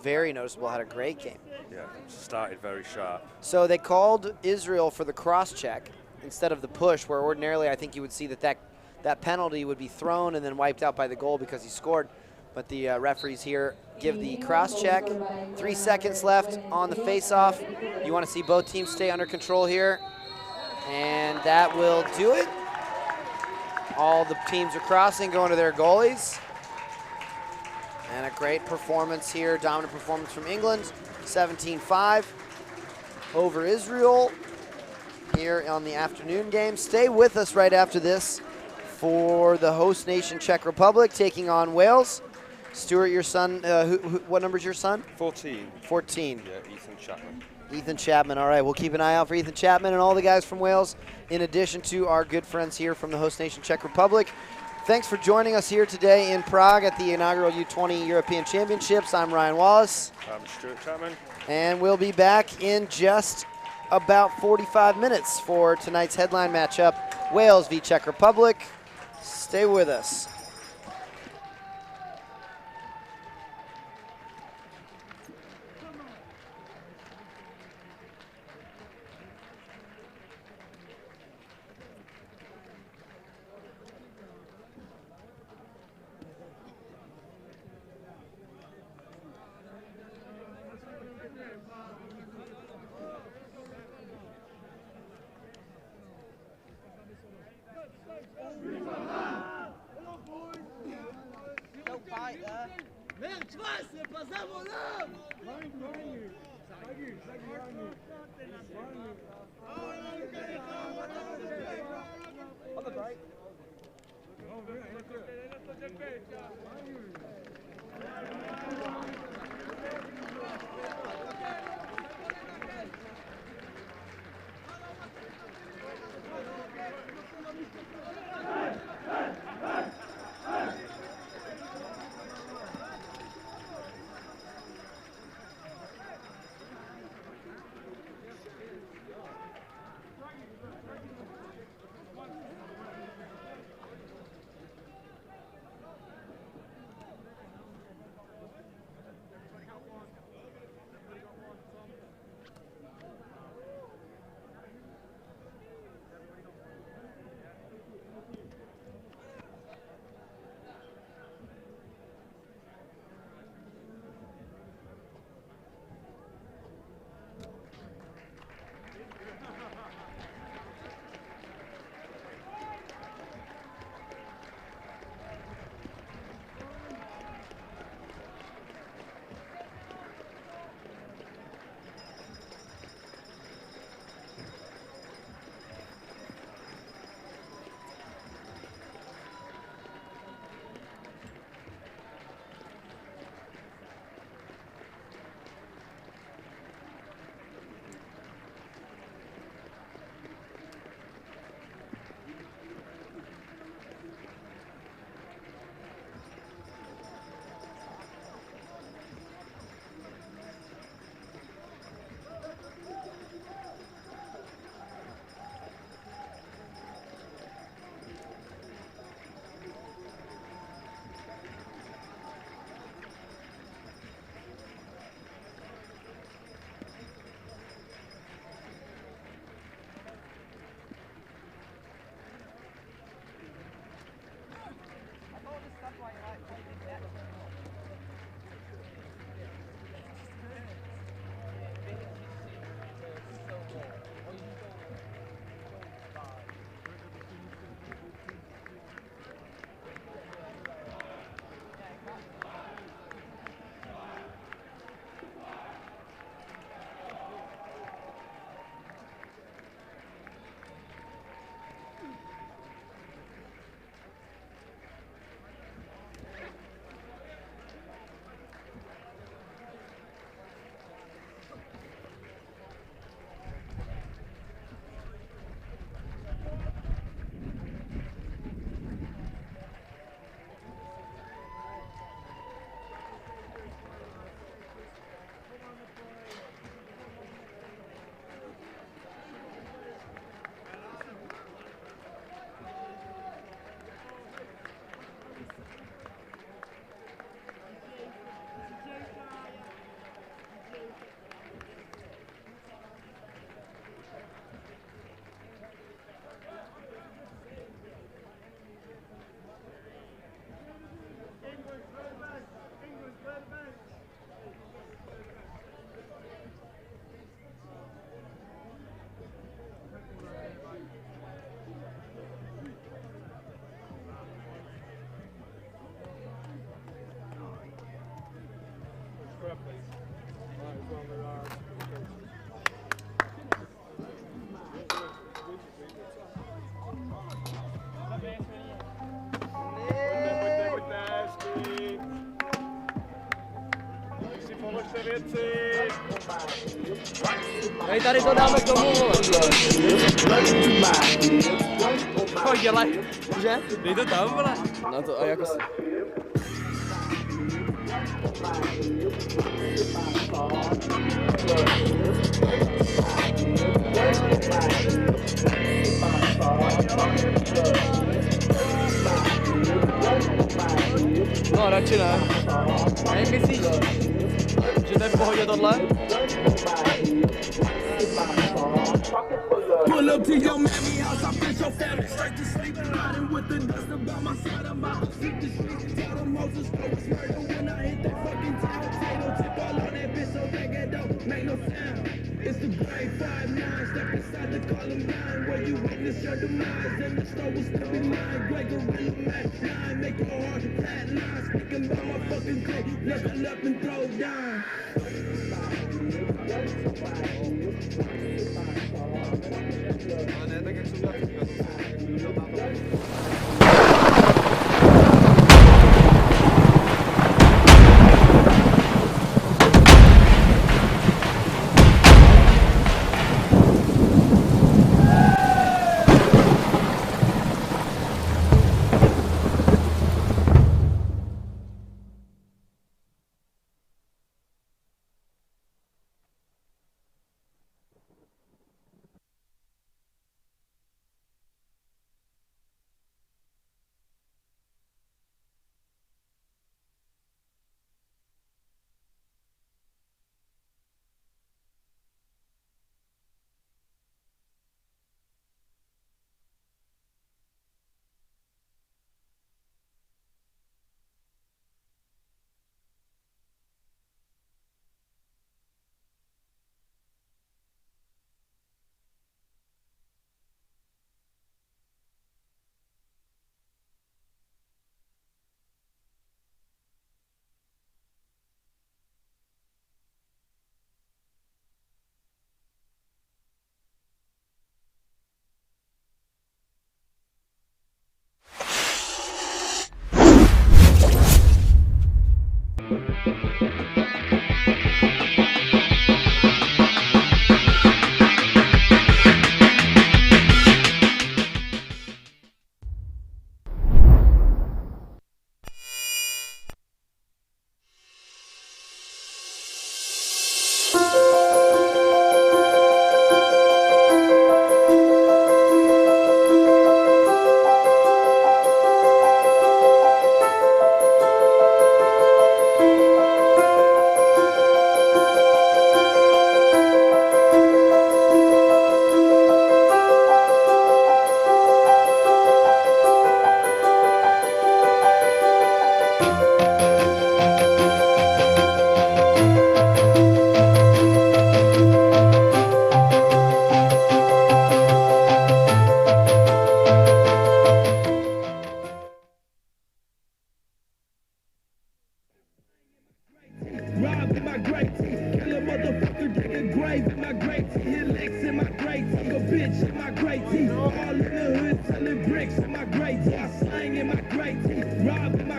very noticeable, had a great game. Yeah, started very sharp. So they called Israel for the cross check instead of the push, where ordinarily I think you would see that penalty would be thrown and then wiped out by the goal because he scored. But the referees here give the cross check. 3 seconds left on the face-off. You want to see both teams stay under control here. And that will do it. All the teams are crossing, going to their goalies. And a great performance here, dominant performance from England. 17-5 over Israel here on the afternoon game. Stay with us right after this for the host nation Czech Republic taking on Wales. Stuart, your son, what number is your son? 14. 14. Yeah, Ethan Chapman. Ethan Chapman, all right. We'll keep an eye out for Ethan Chapman and all the guys from Wales, in addition to our good friends here from the host nation Czech Republic. Thanks for joining us here today in Prague at the inaugural U20 European Championships. I'm Ryan Wallace. I'm Stuart Chapman. And we'll be back in just about 45 minutes for tonight's headline matchup, Wales v. Czech Republic. Stay with us. On the break. Hej, tady to dáme k tomu. Co dělaj? Že? Dej to tam, vole. No to a jako si... No, radši ne. Myslíš, že to je v pohodě tohle? Pull up to your mammy house, I bitch your family straight to sleep, riding with the dust about my side of my feet. The streets tell them Moses go was murder when I hit that fucking town. Tato tip all on that bitch so that it don't make no sound. It's the grade 5-9, step inside the Columbine where you witness your demise and the store will still be mine. Greg Gorilla Mac 9, make your heart flat line, speaking about my fucking and click, knuckle up and throw down. Robbed in my great teeth.